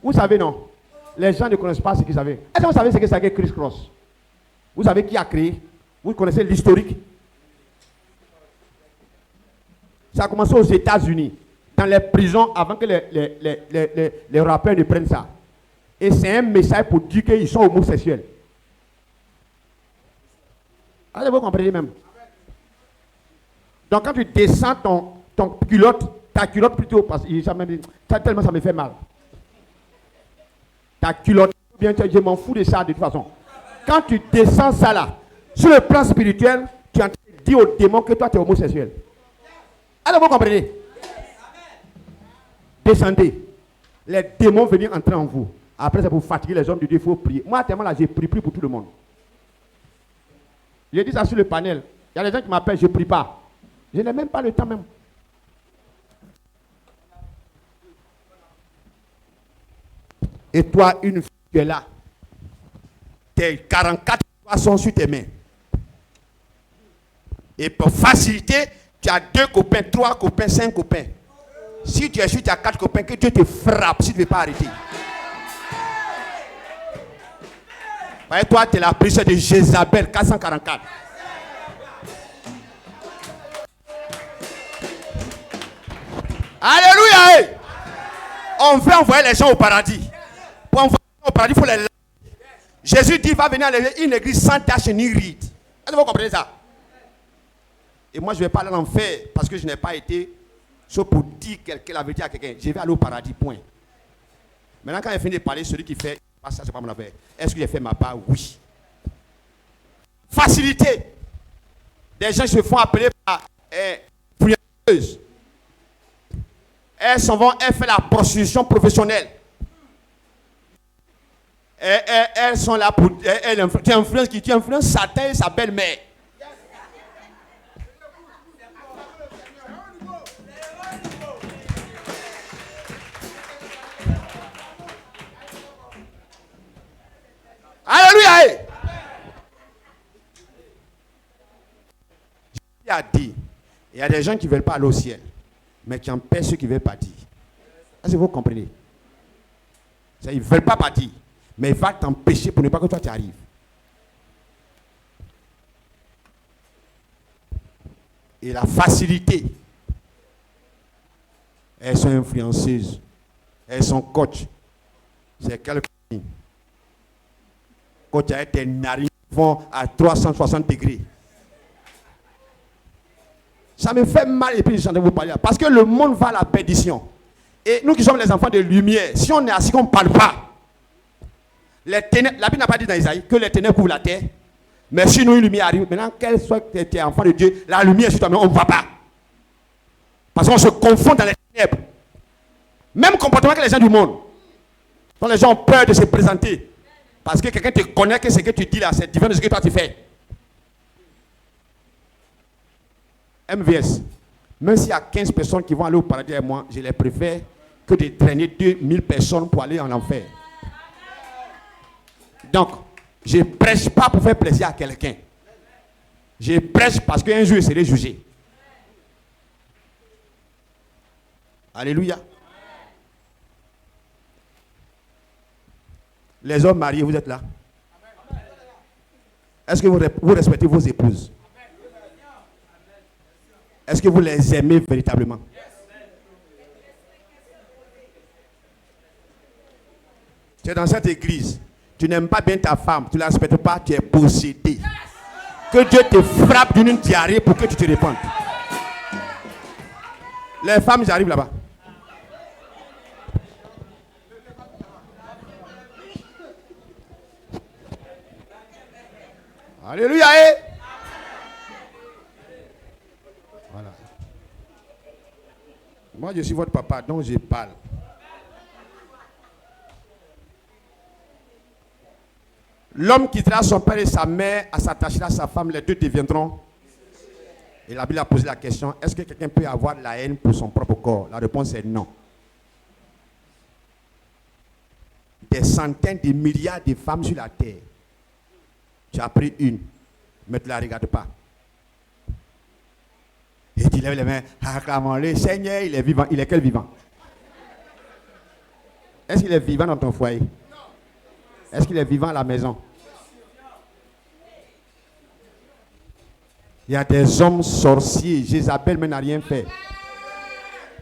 vous savez non? Les gens ne connaissent pas ce qu'ils savaient. Est-ce que vous savez ce que c'est que Chris Cross? Vous savez qui a créé? Vous connaissez l'historique? Ça a commencé aux États-Unis, dans les prisons, avant que les rappeurs ne prennent ça. Et c'est un message pour dire qu'ils sont homosexuels. Allez, vous comprenez même. Donc quand tu descends ton culotte, ta culotte plutôt, parce que tellement ça me fait mal. Ta culotte, bien, je m'en fous de ça de toute façon. Quand tu descends ça là, sur le plan spirituel, tu dis au démon que toi tu es homosexuel. Alors vous comprenez? Descendez. Les démons venir entrer en vous. Après c'est pour fatiguer les hommes de Dieu, il faut prier. Moi tellement là j'ai prié pour tout le monde. J'ai dit ça sur le panel. Il y a des gens qui m'appellent, je ne prie pas. Je n'ai même pas le temps même. Et toi, une fille qui est là, tes 44 doigts sont sur tes mains. Et pour faciliter, tu as 2 copains, 3 copains, 5 copains. Si tu es sûr, tu as 4 copains, que Dieu te frappe si tu ne veux pas arrêter. Et toi, tu es la princesse de Jézabel, 444. Alléluia! On veut envoyer les gens au paradis. Pour envoyer les gens au paradis, il faut les laver. Jésus dit, va venir à une église sans tache ni ride. Est-ce que vous comprenez ça? Et moi, je ne vais pas aller en enfer parce que je n'ai pas été sauf pour dire la vérité à quelqu'un. Je vais aller au paradis, point. Maintenant, quand il finit de parler, celui qui fait, ça, c'est pas mon affaire. Est-ce que j'ai fait ma part? Oui. Facilité. Des gens se font appeler par influenceuses. Elles s'en vont, elles font la prostitution professionnelle. Elles sont là pour. Tu influences Satan et sa belle-mère. Alléluia! Jésus a dit, il y a des gens qui ne veulent pas aller au ciel, mais qui empêchent ceux qui ne veulent pas dire. Est-ce que vous comprenez? Ils ne veulent pas partir, mais il va t'empêcher pour ne pas que toi tu arrives. Et la facilité, elles sont influenceuses, elles sont coachs. C'est quelqu'un. Quand tu as tes narines vont à 360 degrés. Ça me fait mal et puis j'en ai vous parler. Parce que le monde va à la perdition. Et nous qui sommes les enfants de lumière, si on est assis qu'on ne parle pas, les ténèbres, la Bible n'a pas dit dans Isaïe que les ténèbres couvrent la terre. Mais si nous, une lumière arrive, maintenant, qu'elle soit que tu es enfant de Dieu, la lumière sur toi, mais on ne va pas. Parce qu'on se confond dans les ténèbres. Même comportement que les gens du monde. Donc les gens ont peur de se présenter. Parce que quelqu'un te connaît que ce que tu dis là, c'est différent de ce que toi tu fais. MVS. Même s'il y a 15 personnes qui vont aller au paradis avec moi, je les préfère que de traîner 2000 personnes pour aller en enfer. Donc, je ne prêche pas pour faire plaisir à quelqu'un. Je prêche parce qu'un jour, je serai jugé. Alléluia. Les hommes mariés, vous êtes là? Est-ce que vous respectez vos épouses? Est-ce que vous les aimez véritablement? Tu es dans cette église, tu n'aimes pas bien ta femme, tu ne la respectes pas, tu es possédé. Que Dieu te frappe d'une diarrhée pour que tu te répandes. Les femmes, j'arrive là-bas. Alléluia. Voilà. Moi, je suis votre papa, donc je parle. L'homme quittera son père et sa mère à s'attacher à sa femme, les deux deviendront. Et la Bible a posé la question, est-ce que quelqu'un peut avoir de la haine pour son propre corps? La réponse est non. Des centaines de milliards de femmes sur la terre. Tu as pris une, mais tu ne la regardes pas. Et tu lèves les mains, acclamons-le, Seigneur, il est vivant. Il est quel vivant? Est-ce qu'il est vivant dans ton foyer? Est-ce qu'il est vivant à la maison? Il y a des hommes sorciers. Jézabel mais n'a rien fait.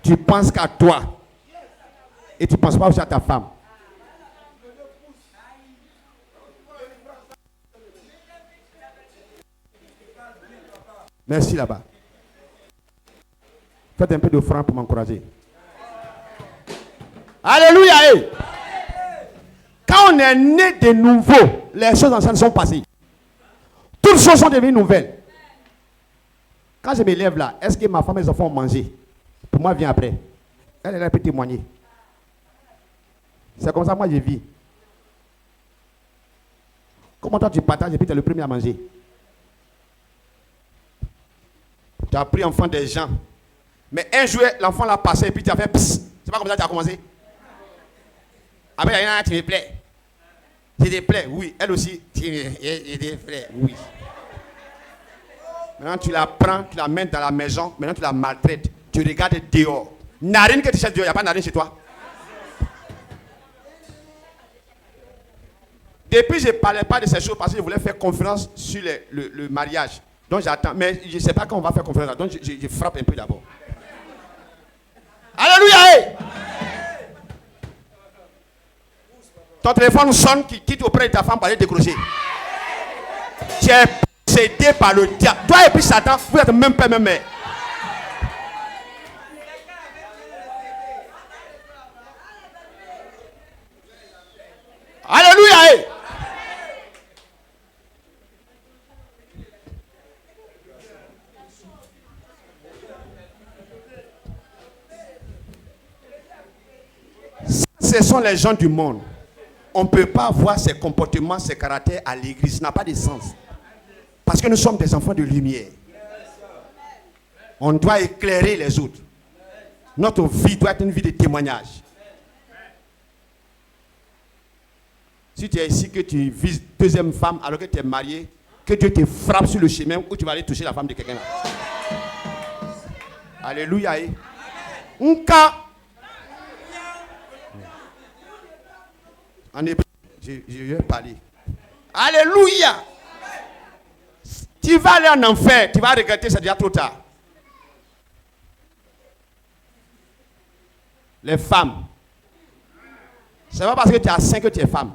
Tu penses qu'à toi. Et tu ne penses pas aussi à ta femme. Merci là-bas. Faites un peu de franc pour m'encourager. Alléluia. Quand on est né de nouveau, les choses anciennes sont passées. Toutes choses sont devenues nouvelles. Quand je me lève là, est-ce que ma femme et mes enfants ont mangé? Pour moi, vient après. Elle peut témoigner. C'est comme ça que moi je vis. Comment toi tu partages et puis tu es le premier à manger? Tu as pris enfant des gens. Mais un jour, l'enfant l'a passé et puis tu as fait psst. C'est pas comme ça que tu as commencé? Après, il y en a qui me plaît. Je te plais, oui. Elle aussi, je te plais, oui. Maintenant, tu la prends, tu la mets dans la maison. Maintenant, tu la maltraites. Tu regardes dehors. Narine que tu cherches dehors, il n'y a pas de narine chez toi. Depuis, je ne parlais pas de ces choses parce que je voulais faire conférence sur le mariage. Donc, j'attends. Mais je ne sais pas quand on va faire conférence. Donc, je frappe un peu d'abord. Alléluia! Ton téléphone sonne, qui quitte auprès de ta femme pour aller décrocher. Tu es possédé par le diable. Toi et puis Satan, vous êtes même père, même mère. Alléluia! Ce sont les gens du monde. On ne peut pas voir ses comportements, ses caractères à l'église. Ça n'a pas de sens. Parce que nous sommes des enfants de lumière. On doit éclairer les autres. Notre vie doit être une vie de témoignage. Si tu es ici, que tu vises deuxième femme alors que tu es marié, que Dieu te frappe sur le chemin où tu vas aller toucher la femme de quelqu'un. Alléluia. Un cas. En hébreu, je vais parler. Alléluia. Tu vas aller en enfer, tu vas regretter, c'est déjà trop tard. Les femmes. C'est pas parce que tu as 5 que tu es femme.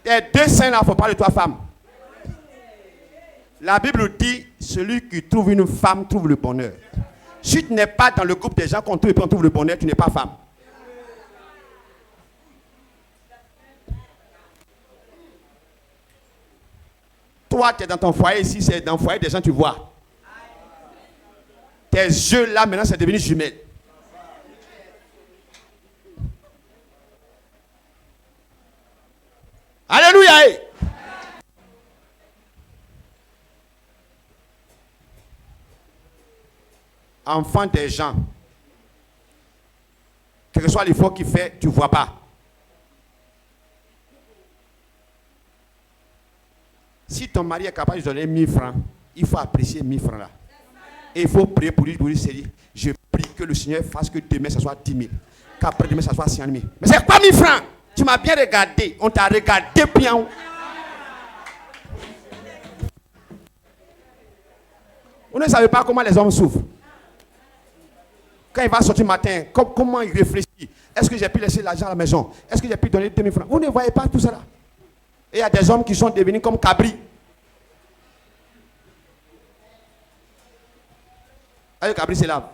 Les deux saints là, il ne faut pas de toi femme. La Bible dit, celui qui trouve une femme trouve le bonheur. Si tu n'es pas dans le groupe des gens qu'on trouve et puis on trouve le bonheur, tu n'es pas femme. Toi, tu es dans ton foyer ici, c'est dans le foyer des gens tu vois. Tes yeux là, maintenant, c'est devenu jumelle. Alléluia. Enfant des gens, quel que soit l'effort qu'il fait, tu ne vois pas. Si ton mari est capable de donner 1000 francs, il faut apprécier 1000 francs là. Et il faut prier pour lui, je prie que le Seigneur fasse que demain ça soit 10 000, qu'après demain ça soit 100 000. Mais c'est pas 1000 francs. Tu m'as bien regardé, on t'a regardé bien. Vous ne savez pas comment les hommes souffrent. Quand il va sortir le matin, comment il réfléchit? Est-ce que j'ai pu laisser l'argent à la maison? Est-ce que j'ai pu donner 2000 francs? Vous ne voyez pas tout cela. Et il y a des hommes qui sont devenus comme cabris. Allez, cabri, c'est là.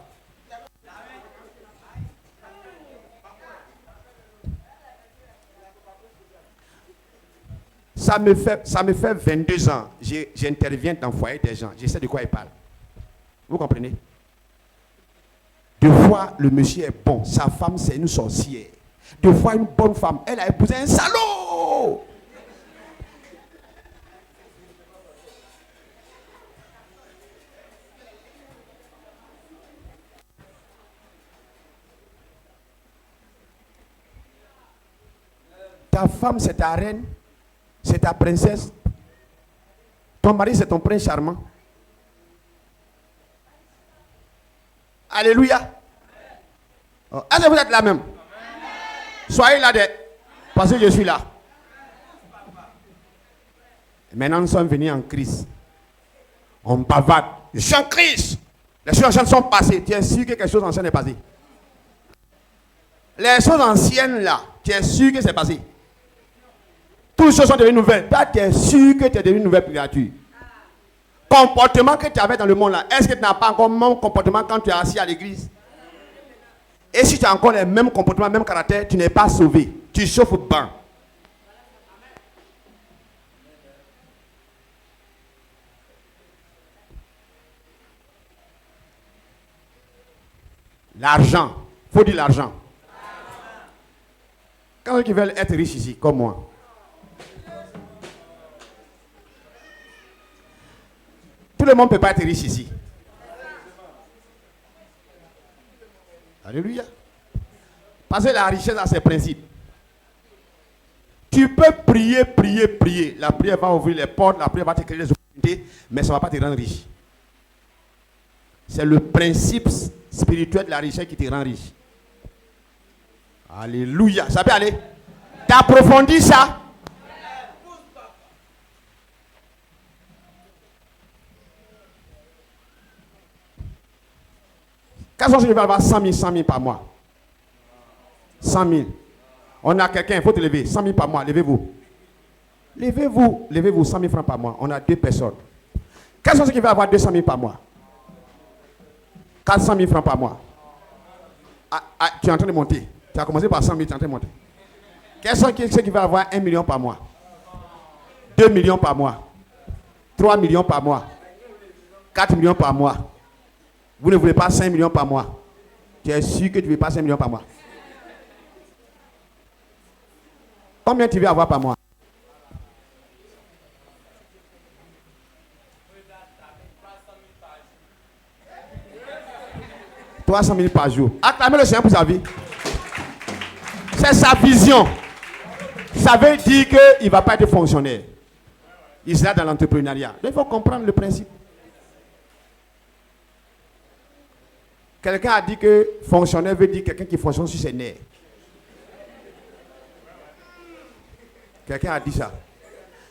Ça me fait 22 ans. J'interviens dans le foyer des gens. Je sais de quoi ils parlent. Vous comprenez? Deux fois, le monsieur est bon. Sa femme, c'est une sorcière. Deux fois, une bonne femme. Elle a épousé un salaud. Ta femme, c'est ta reine. C'est ta princesse. Ton mari, c'est ton prince charmant. Alléluia. Est-ce que vous êtes là même? Soyez là parce que je suis là. Maintenant, nous sommes venus en crise. On bavarde. Je suis en crise. Les choses anciennes sont passées. Tu es sûr que quelque chose d'ancien est passé? Les choses anciennes là, tu es sûr que c'est passé? Toutes les choses sont devenues nouvelles. Toi, tu es sûr que tu es devenu une nouvelle créature. Comportement que tu avais dans le monde là, est-ce que tu n'as pas encore le même comportement quand tu es assis à l'église? Et si tu as encore les mêmes comportements, le même caractère, tu n'es pas sauvé. Tu chauffes au bain. L'argent. Il faut dire l'argent. Quand ils veulent être riches ici, comme moi. Tout le monde ne peut pas être riche ici. Alléluia. Parce que la richesse a ses principes. Tu peux prier, prier, prier. La prière va ouvrir les portes, la prière va te créer des opportunités, mais ça ne va pas te rendre riche. C'est le principe spirituel de la richesse qui te rend riche. Alléluia. Ça peut aller? T'approfondis ça. Quand je vais avoir 100 000 par mois. 100 000. On a quelqu'un, il faut te lever. 100 000 par mois, levez-vous. Levez-vous 100 000 francs par mois. On a 2 personnes. Quels sont ceux qui veulent avoir 200 000 par mois? 400 000 francs par mois. Tu es en train de monter. Tu as commencé par 100 000, tu es en train de monter. Quels sont ceux qui veulent avoir 1 million par mois? 2 millions par mois. 3 millions par mois. 4 millions par mois. Vous ne voulez pas 5 millions par mois. Tu es sûr que tu ne veux pas 5 millions par mois. Combien tu veux avoir par mois? « 300 000 par jour. » Acclamez le Seigneur pour sa vie. C'est sa vision. Ça veut dire qu'il ne va pas être fonctionnaire. Il sera dans l'entrepreneuriat. Il faut comprendre le principe. Quelqu'un a dit que fonctionnaire veut dire quelqu'un qui fonctionne sur ses nerfs. Quelqu'un a dit ça.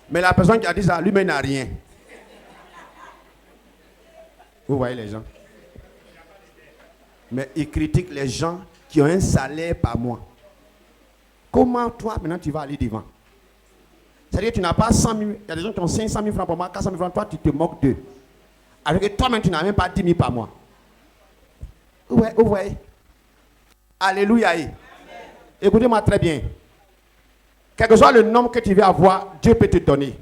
Mais la personne qui a dit ça, lui-même n'a rien. Vous voyez les gens. Mais il critique les gens qui ont un salaire par mois. Comment toi, maintenant, tu vas aller devant? C'est-à-dire que tu n'as pas 100 000, il y a des gens qui ont 500 000 francs par mois, 400 000 francs, toi, tu te moques d'eux. Alors que toi-même, tu n'as même pas 10 000 par mois. Ouais, vous voyez. Alléluia. Écoutez-moi très bien. Quel que soit le nombre que tu veux avoir, Dieu peut te donner.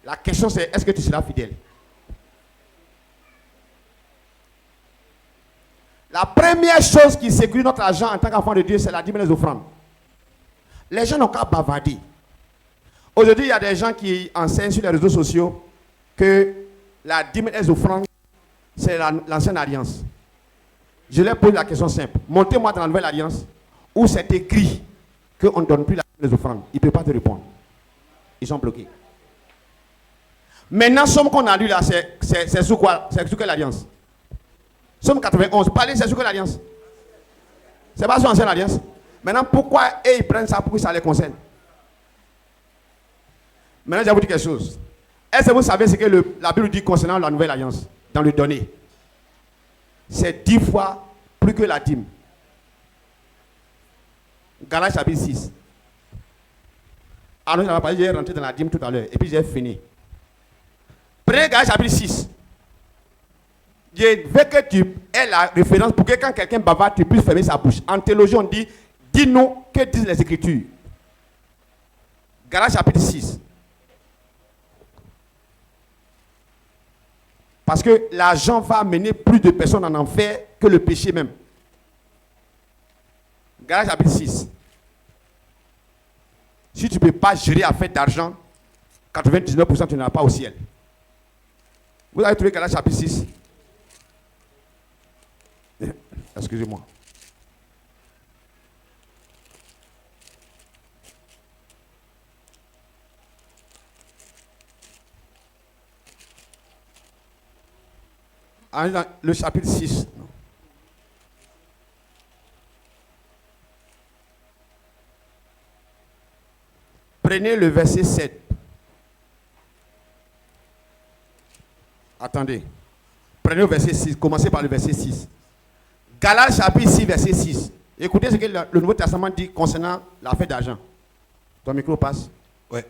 La question c'est, est-ce que tu seras fidèle? La première chose qui sécurise notre argent en tant qu'enfant de Dieu, c'est la dîme et les offrandes. Les gens n'ont qu'à bavarder. Aujourd'hui, il y a des gens qui enseignent sur les réseaux sociaux que la dîme et les offrandes, c'est l'ancienne alliance. Je leur pose la question simple. Montez-moi dans la nouvelle alliance où c'est écrit qu'on ne donne plus la dîme et les offrandes. Ils ne peuvent pas te répondre. Ils sont bloqués. Maintenant, somme qu'on a lu là, c'est sous quoi? C'est sous quelle alliance? Somme 91. Parlez, c'est sous quelle alliance? C'est pas sous l'ancienne alliance. Maintenant, pourquoi ils prennent ça pour que ça les concerne? Maintenant, je vais vous dire quelque chose. Est-ce que vous savez ce que la Bible dit concernant la nouvelle alliance dans le donné? C'est 10 fois plus que la dîme. Galates chapitre 6. Alors, j'ai rentré dans la dîme tout à l'heure et puis j'ai fini. Prenez Galates chapitre 6. Je veux que tu aies la référence pour que quand quelqu'un bavarde, tu puisses fermer sa bouche. En théologie, on dit, dis-nous que disent les Écritures. Galates chapitre 6. Parce que l'argent va amener plus de personnes en enfer que le péché même. Galates chapitre 6. Si tu ne peux pas gérer affaire d'argent, 99% tu n'as pas au ciel. Vous avez trouvé Galates chapitre 6? Excusez-moi. Le chapitre 6. Prenez le verset 7. Attendez. Prenez le verset 6. Commencez par le verset 6. Galates chapitre 6, verset 6. Écoutez ce que le Nouveau Testament dit concernant l'affaire d'argent. Ton micro passe. Oui.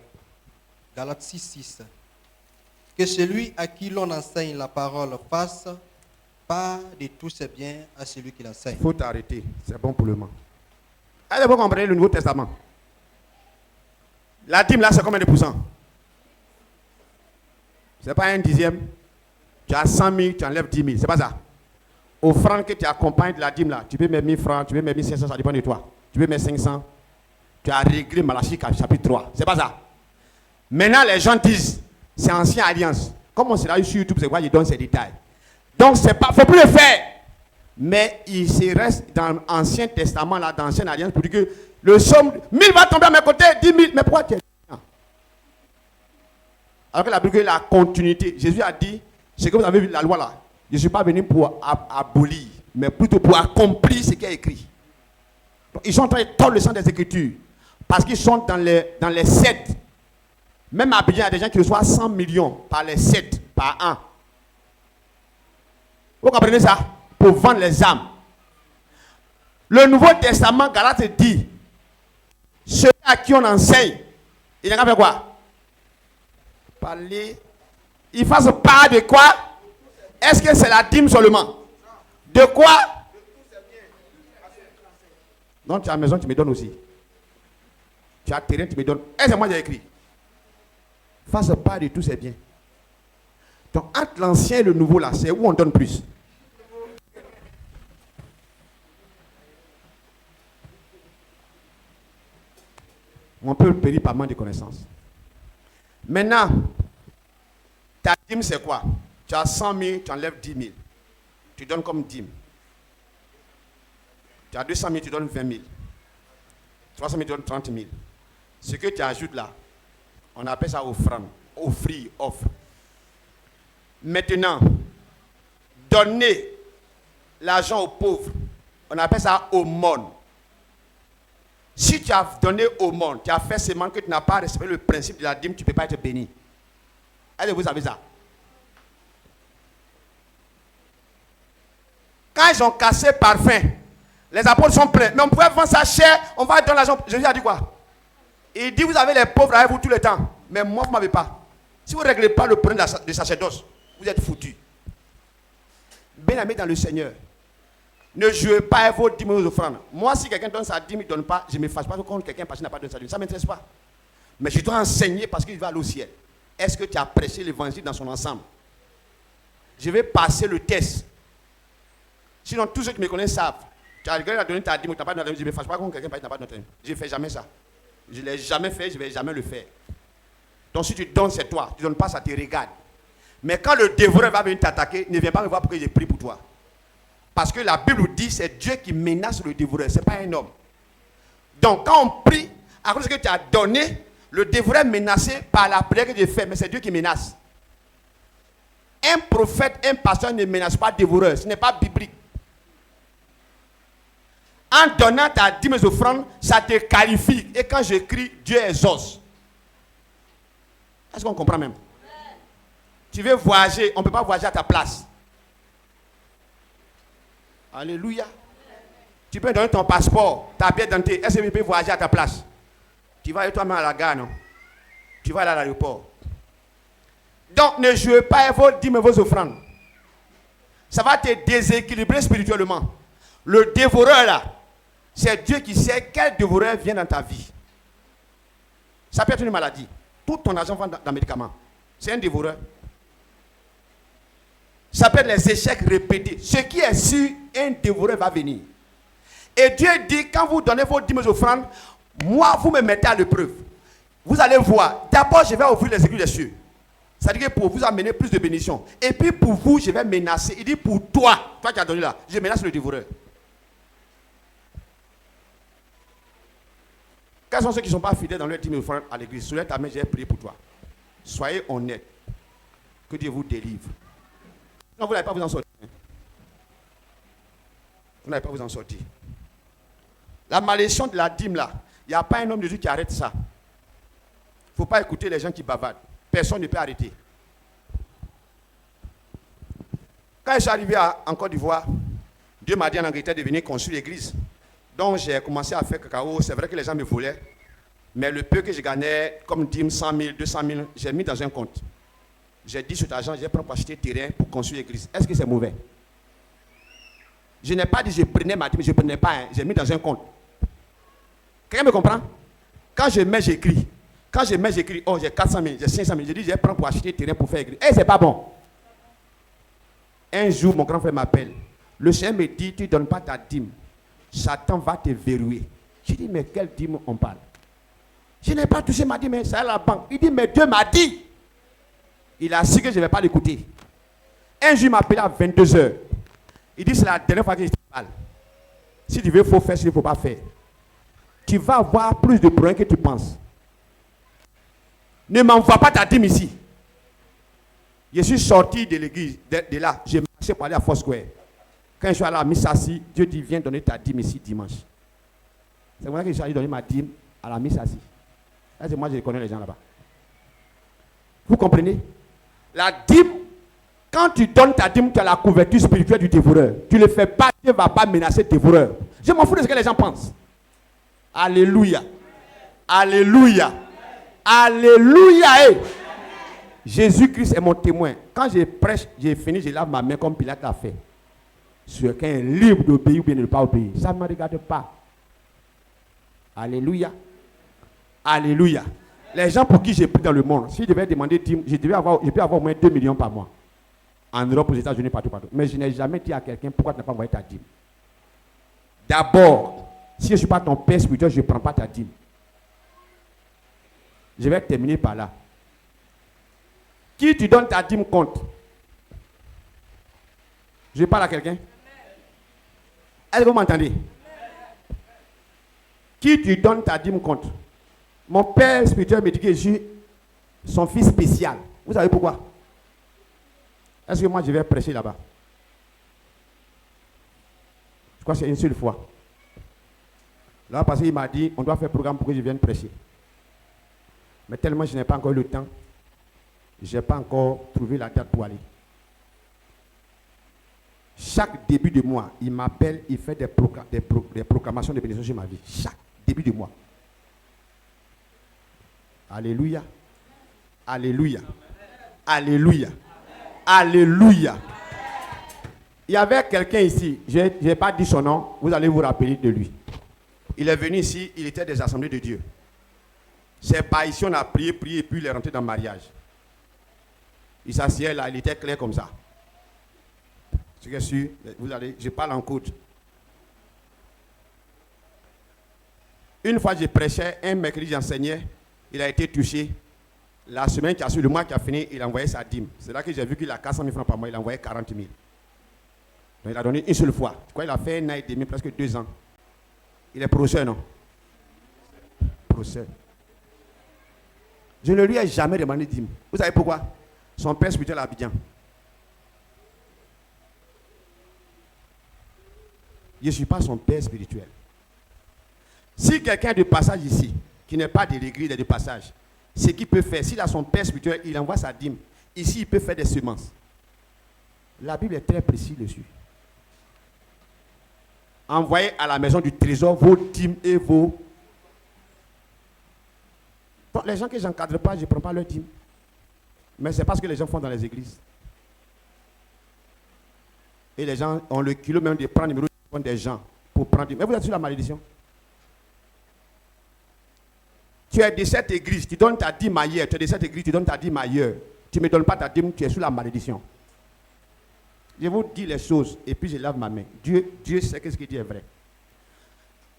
Galates 6, 6. Que celui à qui l'on enseigne la parole fasse part de tous ses biens à celui qui l'enseigne. Il faut t'arrêter. C'est bon pour le moment. Allez, vous comprenez le Nouveau Testament. La dîme là, c'est combien de pourcents? C'est pas un dixième. Tu as 100 000, tu enlèves 10 000. C'est pas ça. Offrande que tu accompagnes de la dîme là, tu peux mettre 1000 francs, tu peux mettre 1500, ça dépend de toi. Tu peux mettre 500. Tu as réglé Malachie chapitre 3. C'est pas ça. Maintenant, les gens disent, c'est ancienne alliance. Comme on sait là sur YouTube, c'est quoi, ils donnent ces détails. Donc, c'est pas, faut plus le faire. Mais il se reste dans l'Ancien Testament, là, dans l'Ancienne Alliance, pour dire que le somme, 1000 va tomber à mes côtés, 10 000, mais pourquoi tu es... Alors que la Bible, la continuité. Jésus a dit, c'est que vous avez vu la loi là. Je ne suis pas venu pour abolir, mais plutôt pour accomplir ce qui est écrit. Donc, ils sont en train de tordre le sens des Écritures. Parce qu'ils sont dans les 7. Même à Abidjan, il y a des gens qui reçoivent 100 millions par les 7, par an. Vous comprenez ça? Pour vendre les âmes. Le Nouveau Testament, Galates dit, ceux à qui on enseigne, il n'y a qu'à faire quoi? Parler. Ils fassent part de quoi? Est-ce que c'est la dîme seulement? De quoi? Donc tu as la maison, tu me donnes aussi. Tu as terrain, tu me donnes. Et c'est moi qui ai écrit. Fasse part de tous ces biens. Donc entre l'ancien et le nouveau là, c'est où on donne plus. On peut périr par manque de connaissances. Maintenant, ta dîme c'est quoi? Tu as 100 000, tu enlèves 10 000. Tu donnes comme dîme. Tu as 200 000, tu donnes 20 000. 300 000, tu donnes 30 000. Ce que tu ajoutes là, on appelle ça offrande. Offrir, offre. Maintenant, donner l'argent aux pauvres, on appelle ça aumône. Si tu as donné aumône, tu as fait seulement que tu n'as pas respecté le principe de la dîme, tu ne peux pas être béni. Est-ce que vous savez ça? Quand ils ont cassé parfum, les apôtres sont pleins. Mais on pouvait vendre ça cher, on va donner l'argent. Jésus a dit quoi? Il dit, vous avez les pauvres avec vous tout le temps. Mais moi, vous ne m'avez pas. Si vous ne réglez pas le problème de sacerdoce, vous êtes foutus. Bien-aimés dans le Seigneur, ne jouez pas avec vos dîmes aux offrandes. Moi, si quelqu'un donne sa dîme, il ne donne pas, je ne me fâche pas contre quelqu'un parce qu'il n'a pas donné sa dîme. Ça ne m'intéresse pas. Mais je dois enseigner parce qu'il va aller au ciel. Est-ce que tu as prêché l'évangile dans son ensemble? Je vais passer le test. Sinon, tous ceux qui me connaissent savent. Tu as donné ta dîme, tu n'as pas donné ta dîme. Je ne me fâche pas contre quelqu'un qui n'a pas donné ta dîme. Je ne fais jamais ça. Je ne l'ai jamais fait, je ne vais jamais le faire. Donc si tu donnes, c'est toi. Tu ne donnes pas, ça te regarde. Mais quand le dévoreur va venir t'attaquer, ne viens pas me voir pour que j'ai pris pour toi. Parce que la Bible dit, c'est Dieu qui menace le dévoreur, ce n'est pas un homme. Donc quand on prie, à cause de ce que tu as donné, le dévoreur est menacé par la prière que j'ai faite, mais c'est Dieu qui menace. Un prophète, un pasteur ne menace pas le dévoreur, ce n'est pas biblique. En donnant ta dîme et offrandes, ça te qualifie. Et quand j'écris, Dieu exauce. Est-ce qu'on comprend même? Tu veux voyager, on ne peut pas voyager à ta place. Alléluia. Tu peux donner ton passeport, ta pièce d'identité. Est-ce que tu peux voyager à ta place? Tu vas aller toi-même à la gare, non? Tu vas aller à l'aéroport. Donc, ne jouez pas à vos dîmes et vos offrandes. Ça va te déséquilibrer spirituellement. Le dévoreur là, c'est Dieu qui sait quel dévoreur vient dans ta vie. Ça peut être une maladie. Tout ton argent va dans les médicaments. C'est un dévoreur. Ça peut être les échecs répétés. Ce qui est sûr, un dévoreur va venir. Et Dieu dit, quand vous donnez vos dîmes et offrandes, moi, vous me mettez à l'épreuve. Vous allez voir. D'abord, je vais ouvrir les aiguilles des cieux. C'est-à-dire que pour vous amener plus de bénédictions. Et puis pour vous, je vais menacer. Il dit pour toi, toi qui as donné là, je menace le dévoreur. Quels sont ceux qui ne sont pas fidèles dans leur dîme et offrandes à l'église? Soulève ta main, j'ai prié pour toi. Soyez honnête. Que Dieu vous délivre. Non, vous n'allez pas vous en sortir. Vous n'allez pas vous en sortir. La malédiction de la dîme là, il n'y a pas un homme de Dieu qui arrête ça. Il ne faut pas écouter les gens qui bavardent. Personne ne peut arrêter. Quand je suis arrivé en Côte d'Ivoire, Dieu m'a dit en Angleterre de venir construire l'église. Donc j'ai commencé à faire cacao. C'est vrai que les gens me volaient. Mais le peu que je gagnais, comme dîme, 100 000, 200 000, j'ai mis dans un compte. J'ai dit cet argent, j'ai pris pour acheter terrain pour construire l'église. Est-ce que c'est mauvais? Je n'ai pas dit je prenais ma dîme, je ne prenais pas. J'ai mis dans un compte. Quelqu'un me comprend? Quand je mets, j'écris. Quand je mets, j'écris, oh, j'ai 400 000, j'ai 500 000. Je dis, je prends pour acheter terrain pour faire l'église. Eh, c'est pas bon. Un jour, mon grand frère m'appelle. Le Seigneur me dit, tu ne donnes pas ta dîme. Satan va te verrouiller. Je dis, mais quelle dîme on parle? Je n'ai pas touché ma dîme, mais c'est à la banque. Il dit, mais Dieu m'a dit. Il a su que je ne vais pas l'écouter. Un jour, il m'a appelé à 22h. Il dit, c'est la dernière fois que je te parle. Si tu veux, il faut faire, si il ne faut pas faire. Tu vas avoir plus de problèmes que tu penses. Ne m'envoie pas ta dîme ici. Je suis sorti de l'église, de là. J'ai marché pour aller à Foursquare. Quand je suis allé à Missassi, Dieu dit, viens donner ta dîme ici dimanche. C'est moi que je suis allé donner ma dîme à la Missassi. Là, c'est moi, je connais les gens là-bas. Vous comprenez? La dîme, quand tu donnes ta dîme, tu as la couverture spirituelle du dévoreur. Tu ne le fais pas, Dieu ne va pas menacer le dévoreur. Je m'en fous de ce que les gens pensent. Alléluia. Alléluia. Alléluia. Hey. Jésus-Christ est mon témoin. Quand je prêche, j'ai fini, je lave ma main comme Pilate a fait. Sur quelqu'un est libre d'obéir ou bien de ne pas obéir. Ça ne me regarde pas. Alléluia. Alléluia. Les gens pour qui j'ai pris dans le monde, si je devais demander, je peux avoir au moins 2 millions par mois. En Europe, aux États-Unis, partout. Mais je n'ai jamais dit à quelqu'un pourquoi tu n'as pas envoyé ta dîme. D'abord, si je ne suis pas ton père spirituel, je ne prends pas ta dîme. Je vais terminer par là. Qui tu donnes ta dîme compte? Je parle à quelqu'un? Est-ce que vous m'entendez? Qui tu donnes ta dîme compte? Mon père spirituel me dit que je suis son fils spécial. Vous savez pourquoi? Est-ce que moi je vais prêcher là-bas? Je crois que c'est une seule fois. Là, parce qu'il m'a dit, on doit faire un programme pour que je vienne prêcher. Mais tellement je n'ai pas encore eu le temps, je n'ai pas encore trouvé la date pour aller. Chaque début de mois, il m'appelle, il fait des proclamations de bénédiction sur ma vie. Chaque début de mois. Alléluia. Alléluia. Alléluia. Alléluia. Il y avait quelqu'un ici, je n'ai pas dit son nom, vous allez vous rappeler de lui. Il est venu ici, il était des assemblées de Dieu. C'est pas ici, on a prié, et puis il est rentré dans le mariage. Il s'assied là, il était clair comme ça. Je suis sûr, vous allez, je parle en code. Une fois, je prêchais, un mercredi, j'enseignais, il a été touché. La semaine qui a suivi, le mois qui a fini, il a envoyé sa dîme. C'est là que j'ai vu qu'il a 400 000 francs par mois, il a envoyé 40 000. Donc il a donné une seule fois. Je crois qu'il a fait un an et demi, presque 2 ans. Il est procès, non? Procès. Je ne lui ai jamais demandé de dîme. Vous savez pourquoi? Son père spirituel à Abidjan. Je ne suis pas son père spirituel. Si quelqu'un de passage ici, qui n'est pas de l'église et de passage, ce qu'il peut faire, s'il a son père spirituel, il envoie sa dîme. Ici, il peut faire des semences. La Bible est très précise dessus. Envoyez à la maison du trésor vos dîmes et vos... Donc, les gens que je n'encadre pas, je ne prends pas leur dîme. Mais c'est parce que les gens font dans les églises. Et les gens ont le kilo même de prendre le numéro de téléphone des gens pour prendre. Mais vous êtes sur la malédiction. Tu es de cette église, tu donnes ta dîme ailleurs. Tu es de cette église, tu donnes ta dîme ailleurs. Tu ne me donnes pas ta dîme, tu es sous la malédiction. Je vous dis les choses et puis je lave ma main. Dieu sait que ce qu'il dit est vrai.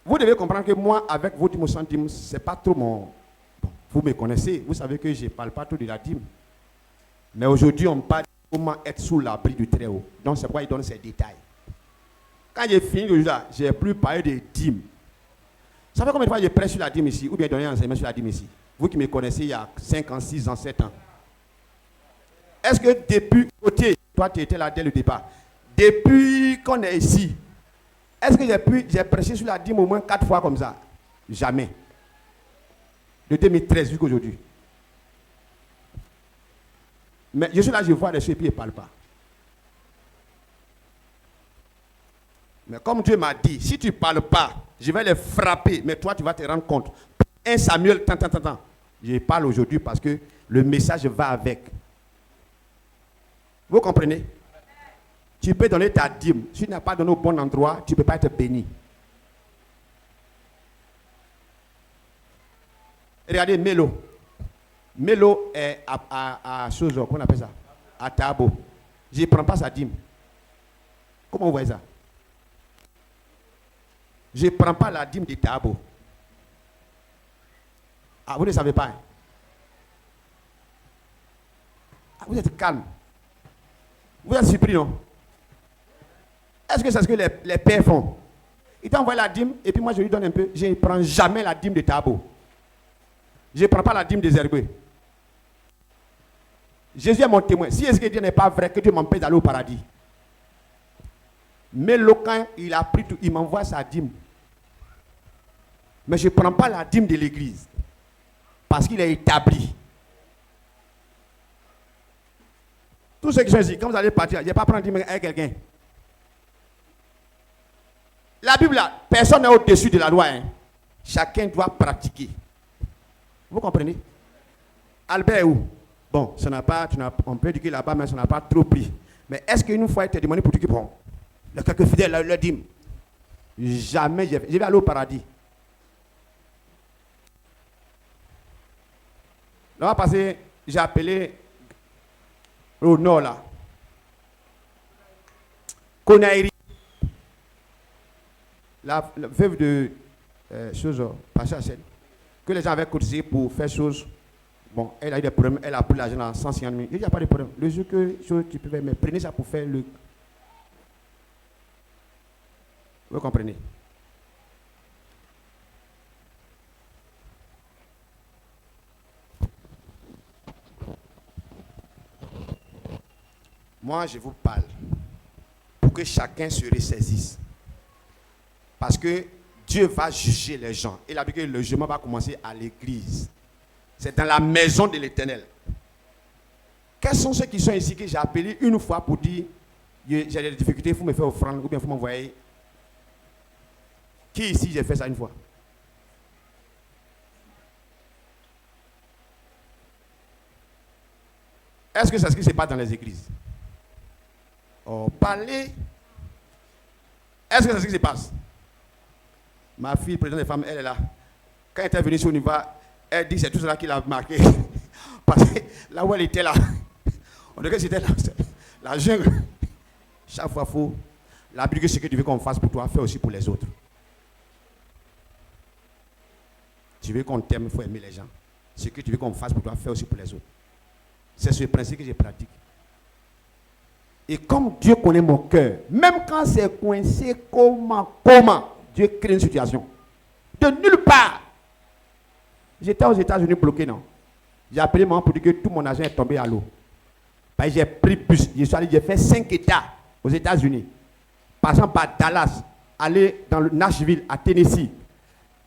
Vous devez comprendre que moi, avec vos dîmes ou sans dîme, ce n'est pas trop mon... Bon, vous me connaissez, vous savez que je ne parle pas trop de la dîme. Mais aujourd'hui, on parle de comment être sous l'abri du Très-Haut. Donc c'est pourquoi il donne ces détails. Quand j'ai fini de là, je n'ai plus parlé de dîme. Vous savez combien de fois je prêche sur la dîme ici, ou bien donner un enseignement sur la dîme ici? Vous qui me connaissez il y a 5 ans, 6 ans, 7 ans. Est-ce que depuis côté, toi tu étais là dès le départ, depuis qu'on est ici, est-ce que j'ai prêché sur la dîme au moins 4 fois comme ça? Jamais. De 2013 jusqu'à aujourd'hui. Mais je suis là, je vois les choses et puis ils ne parlent pas. Mais comme Dieu m'a dit, si tu ne parles pas, je vais les frapper, mais toi tu vas te rendre compte. 1 Samuel, je parle aujourd'hui parce que le message va avec. Vous comprenez? Tu peux donner ta dîme. Si tu n'as pas donné au bon endroit, tu ne peux pas être béni. Regardez Mélo. Mélo est à chose, comment on appelle ça? À Tabo. Je ne prends pas sa dîme. Comment vous voyez ça? Je ne prends pas la dîme de Tabo. Ah, vous ne savez pas? Hein? Ah, vous êtes calme. Vous êtes surpris, non? Est-ce que c'est ce que les pères font? Ils t'envoient la dîme et puis moi je lui donne un peu. Je ne prends jamais la dîme de Tabo. Je ne prends pas la dîme des Herbeux. Jésus est mon témoin. Si ce que Dieu n'est pas vrai, que Dieu m'empêche d'aller au paradis. Mais quand il a pris tout, il m'envoie sa dîme. Mais je ne prends pas la dîme de l'église. Parce qu'il est établi. Tous ceux qui sont ici, quand vous allez partir, je ne vais pas prendre dîme avec quelqu'un. La Bible, là, personne n'est au-dessus de la loi. Hein. Chacun doit pratiquer. Vous comprenez? Albert est où? Bon, ça n'a pas, on peut éduquer là-bas, mais ça n'a pas trop pris. Mais est-ce qu'une fois, il t'a demandé pour tout qui prend? Il y a quelques fidèles, leur dîme. Jamais je vais aller au paradis. Là, on va passer, j'ai appelé au nord là. Konaïri. La veuve de chose, Pacha Hachem, que les gens avaient cotisé pour faire chose. Bon, elle a eu des problèmes, elle a pris l'argent dans 150 000. Il n'y a pas de problème. Le jour que tu peux faire, mais prenez ça pour faire le. Vous comprenez? Moi, je vous parle pour que chacun se ressaisisse. Parce que Dieu va juger les gens. Il a dit que le jugement va commencer à l'église. C'est dans la maison de l'Éternel. Quels sont ceux qui sont ici que j'ai appelé une fois pour dire j'ai des difficultés, il faut me faire offrande ou bien il faut m'envoyer? Qui ici j'ai fait ça une fois? Est-ce que c'est ce qui se passe dans les églises? Oh, parlez. Est-ce que c'est ce qui se passe? Ma fille, présidente des femmes, elle est là. Quand elle était venue sur Univa, elle dit que c'est tout cela qui l'a marqué. Parce que là où elle était là, on dirait que c'était la jungle. Chaque fois, il faut. La Bible dit que ce que tu veux qu'on fasse pour toi, fais aussi pour les autres. Tu veux qu'on t'aime, il faut aimer les gens. Ce que tu veux qu'on fasse pour toi, fais aussi pour les autres. C'est ce principe que je pratique. Et comme Dieu connaît mon cœur, même quand c'est coincé, comment, Dieu crée une situation. De nulle part. J'étais aux États-Unis bloqué, non. J'ai appelé maman pour dire que tout mon argent est tombé à l'eau. J'ai pris bus, j'ai fait 5 États aux États-Unis. Passant par Dallas, aller dans le Nashville, à Tennessee,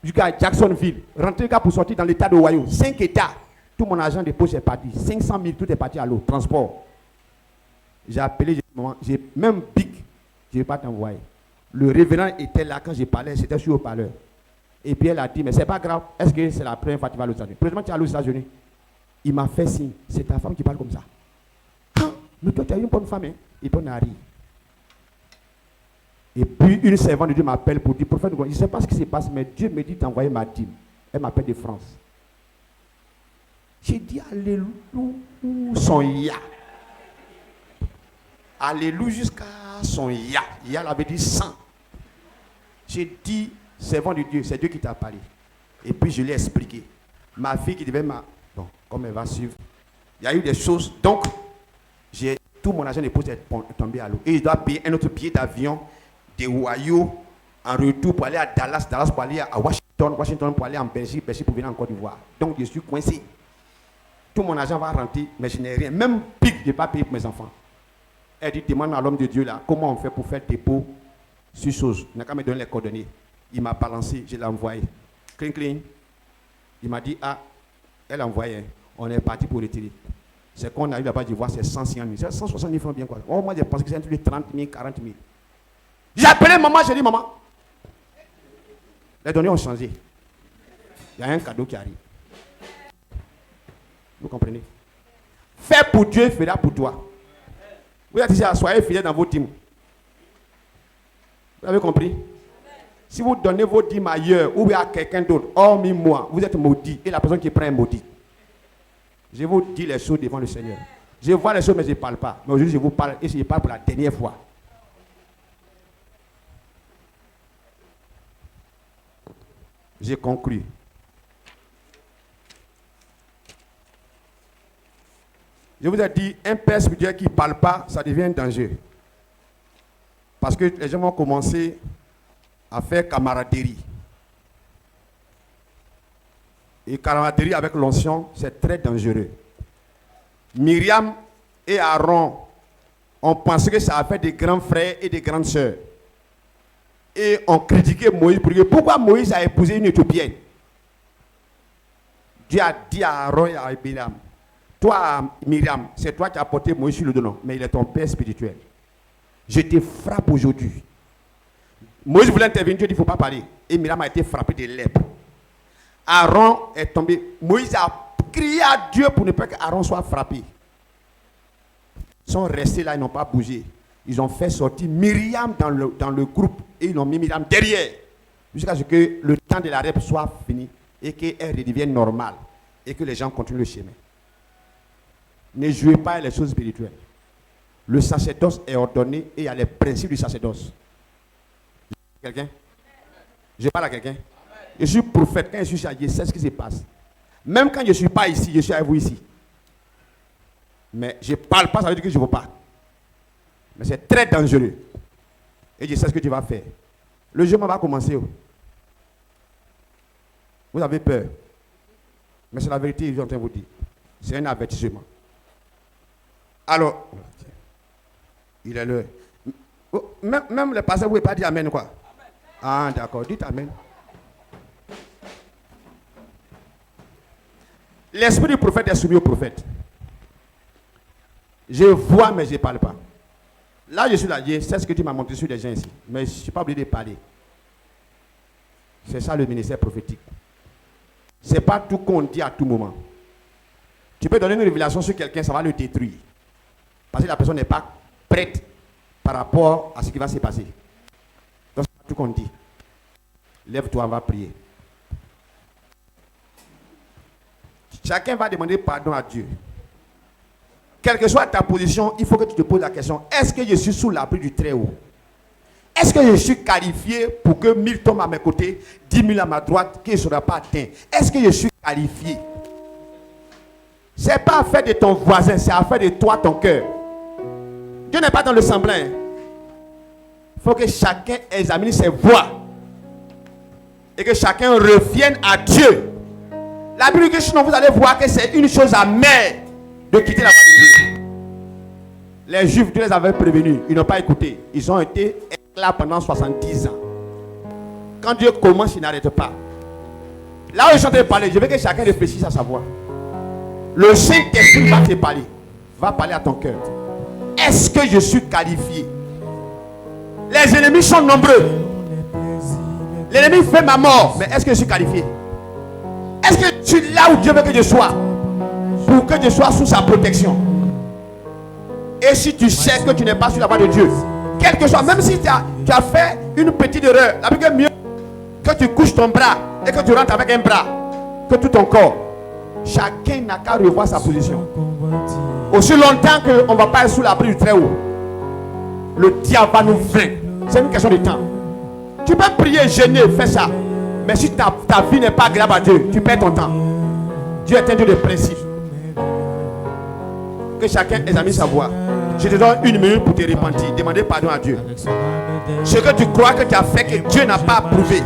jusqu'à Jacksonville, rentrer pour sortir dans l'État d'Ohio. 5 États. Tout mon argent de poche est parti. 500 000, tout est parti à l'eau, transport. J'ai appelé, j'ai même pic, je ne vais pas t'envoyer. Le révérend était là quand j'ai parlé, c'était sur le haut-parleur. Et puis elle a dit, mais c'est pas grave, est-ce que c'est la première fois que tu vas aux États-Unis? Précisément, tu es allé aux États-Unis. Il m'a fait signe, c'est ta femme qui parle comme ça. Ah, mais toi, tu es une bonne femme, hein? Et puis on a ri. Et puis une servante de Dieu m'appelle pour dire, prophète, je ne sais pas ce qui se passe, mais Dieu me dit d'envoyer ma dîme. Elle m'appelle de France. J'ai dit, alléluia, son ya. Alléluia jusqu'à son ya. Ya avait dit 100. J'ai dit, servant de Dieu, c'est Dieu qui t'a parlé. Et puis je l'ai expliqué. Ma fille qui devait bon, comme elle va suivre, il y a eu des choses. Donc, tout mon argent de poche est tombé à l'eau. Et je dois payer un autre billet d'avion de Ohio en retour pour aller à Dallas, Dallas pour aller à Washington, Washington pour aller en Belgique, Belgique pour venir en Côte d'Ivoire. Donc, je suis coincé. Tout mon argent va rentrer, mais je n'ai rien. Même pic, je n'ai pas payé pour mes enfants. Elle dit, demande à l'homme de Dieu là, comment on fait pour faire dépôt sur chose. Il n'a qu'à me donner les coordonnées. Il m'a balancé, je l'ai envoyé. Cling, cling. Il m'a dit, ah, elle a envoyé. On est parti pour retirer. C'est qu'on arrive là-bas, je vois, c'est 150 000. C'est 160 000 francs bien quoi. Oh, moi, je pense que c'est un truc de 30 000, 40 000. J'ai appelé maman, j'ai dit, maman. Les données ont changé. Il y a un cadeau qui arrive. Vous comprenez? Fais pour Dieu, fera pour toi. Vous êtes ici, soyez fidèles dans vos dîmes. Vous avez compris? Si vous donnez vos dîmes ailleurs ou à quelqu'un d'autre, hormis moi, vous êtes maudit. Et la personne qui prend est maudite. Je vous dis les choses devant le Seigneur. Je vois les choses, mais je ne parle pas. Mais aujourd'hui, je vous parle et je parle pour la dernière fois. J'ai conclu. Je vous ai dit, un père spirituel qui ne parle pas, ça devient un danger. Parce que les gens vont commencer à faire camaraderie. Et camaraderie avec l'ancien, c'est très dangereux. Myriam et Aaron ont pensé que ça a fait des grands frères et des grandes sœurs. Et ont critiqué Moïse pour dire pourquoi Moïse a épousé une Éthiopienne. Dieu a dit à Aaron et à Myriam, toi, Myriam, c'est toi qui as porté Moïse sur le dos, mais il est ton père spirituel. Je te frappe aujourd'hui. Moïse voulait intervenir, Dieu dit il ne faut pas parler. Et Myriam a été frappé de lèpre. Aaron est tombé. Moïse a crié à Dieu pour ne pas qu'Aaron soit frappé. Ils sont restés là, ils n'ont pas bougé. Ils ont fait sortir Myriam dans le groupe et ils ont mis Myriam derrière. Jusqu'à ce que le temps de la lèpre soit fini et qu'elle redevienne normale et que les gens continuent le chemin. Ne jouez pas les choses spirituelles. Le sacerdoce est ordonné et il y a les principes du sacerdoce. Quelqu'un? Je parle à quelqu'un? Je suis prophète. Quand je suis chargé, c'est ce qui se passe. Même quand je ne suis pas ici, je suis avec vous ici. Mais je ne parle pas, ça veut dire que je ne veux pas. Mais c'est très dangereux. Et je sais ce que tu vas faire. Le jeu va commencer. Vous avez peur. Mais c'est la vérité, je suis en train de vous dire. C'est un avertissement. Alors, il est l'heure. Même les pasteurs, vous ne pouvez pas dire Amen, quoi. Ah, d'accord, dites Amen. L'esprit du prophète est soumis au prophète. Je vois, mais je ne parle pas. Là, je suis là, je sais ce que tu m'as montré sur les gens ici, mais je ne suis pas obligé de parler. C'est ça le ministère prophétique. Ce n'est pas tout qu'on dit à tout moment. Tu peux donner une révélation sur quelqu'un, ça va le détruire. Parce que la personne n'est pas prête par rapport à ce qui va se passer. Donc, c'est pas tout qu'on dit. Lève-toi, on va prier. Chacun va demander pardon à Dieu. quelle que soit ta position, il faut que tu te poses la question, est-ce que je suis sous l'abri du Très-Haut? Est-ce que je suis qualifié pour que 1000 tombent à mes côtés, 10 000 à ma droite, qu'il ne sera pas atteint? Est-ce que je suis qualifié? Ce n'est pas affaire de ton voisin, c'est affaire de toi, ton cœur. Dieu n'est pas dans le semblant. Il faut que chacun examine ses voies. Et que chacun revienne à Dieu. La Bible dit que sinon vous allez voir que c'est une chose amère de quitter la voie de Dieu. Les Juifs, Dieu les avait prévenus. Ils n'ont pas écouté. Ils ont été là pendant 70 ans. Quand Dieu commence, il n'arrête pas. Là où je suis en train de parler, je veux que chacun réfléchisse à sa voix. Le Saint-Esprit va te parler. Va parler à ton cœur. Est-ce que je suis qualifié? Les ennemis sont nombreux. L'ennemi fait ma mort. Mais est-ce que je suis qualifié? Est-ce que je suis là où Dieu veut que je sois? Pour que je sois sous sa protection. Et si tu sais que tu n'es pas sur la voie de Dieu, quel que soit, même si tu as fait une petite erreur, la Bible est mieux que tu couches ton bras et que tu rentres avec un bras que tout ton corps. Chacun n'a qu'à revoir sa position. Aussi longtemps qu'on ne va pas être sous l'abri du Très-Haut, le diable va nous vaincre. C'est une question de temps. Tu peux prier, jeûner, faire ça. Mais si ta vie n'est pas agréable à Dieu, tu perds ton temps. Dieu est un Dieu de principe. Que chacun examine sa voie. Je te donne 1 minute pour te repentir. Demander pardon à Dieu. Ce que tu crois que tu as fait que Dieu n'a pas approuvé.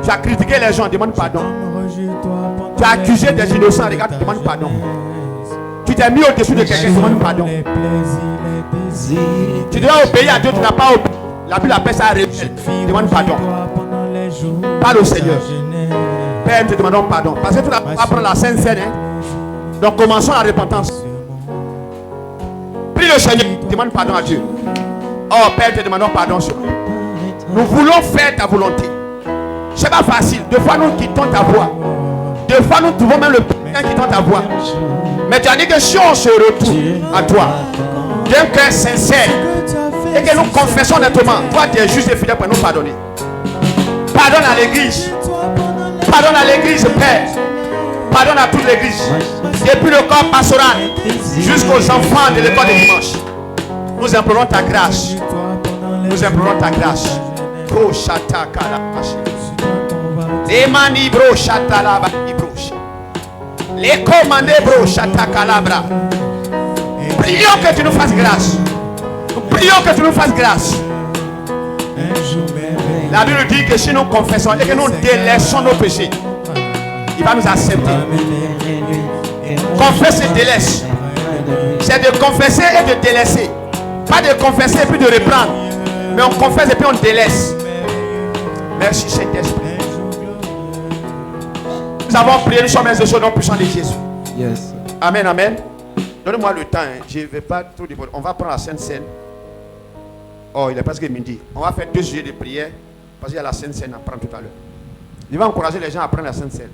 Tu as critiqué les gens, demande pardon. Tu as accusé des innocents, regarde, demande pardon. Tu t'es mis au-dessus de quelqu'un, demande pardon. Tu dois obéir à Dieu, tu n'as pas obéi. La Bible appelle ça rebelle. Demande pardon. Parle au Seigneur. Père, nous te demandons pardon. Parce que tu vas prendre la Sainte Seine. Donc commençons la repentance. Prie le Seigneur, demande pardon à Dieu. Oh Père, te demandons pardon. Nous voulons faire ta volonté. C'est pas facile. Des fois nous quittons ta voie. Des fois nous trouvons même le péché quittant ta voie. Mais tu as dit que si on se retourne à toi, d'un cœur sincère, et que nous confessons nettement, toi tu es juste et fidèle pour nous pardonner. Pardonne à l'église. Pardonne à l'église, Père. Pardonne à toute l'église. Depuis le corps pastoral jusqu'aux enfants de l'école de dimanche. Nous implorons ta grâce. Nous implorons ta grâce. Bro chata kalabashi. Les mani bro chata laba bro. Les commandés bro chata kalabra. Prions que tu nous fasses grâce. Prions que tu nous fasses grâce. La Bible dit que si nous confessons et que nous délaissons nos péchés, il va nous accepter. Confesse et délaisse. C'est de confesser et de délaisser. Pas de confesser et puis de reprendre. Mais on confesse et puis on délaisse. Merci Saint-Esprit. Nous avons prié, nous sommes exaucés au nom puissant de Jésus. Yes. Amen, amen. Donnez-moi le temps. Je ne vais pas tout dévoiler. On va prendre la Sainte Seine. Oh, il est presque midi. On va faire 2 sujets de prière. Parce qu'il y a la Sainte Seine à prendre tout à l'heure. Je vais encourager les gens à prendre la Sainte Seine.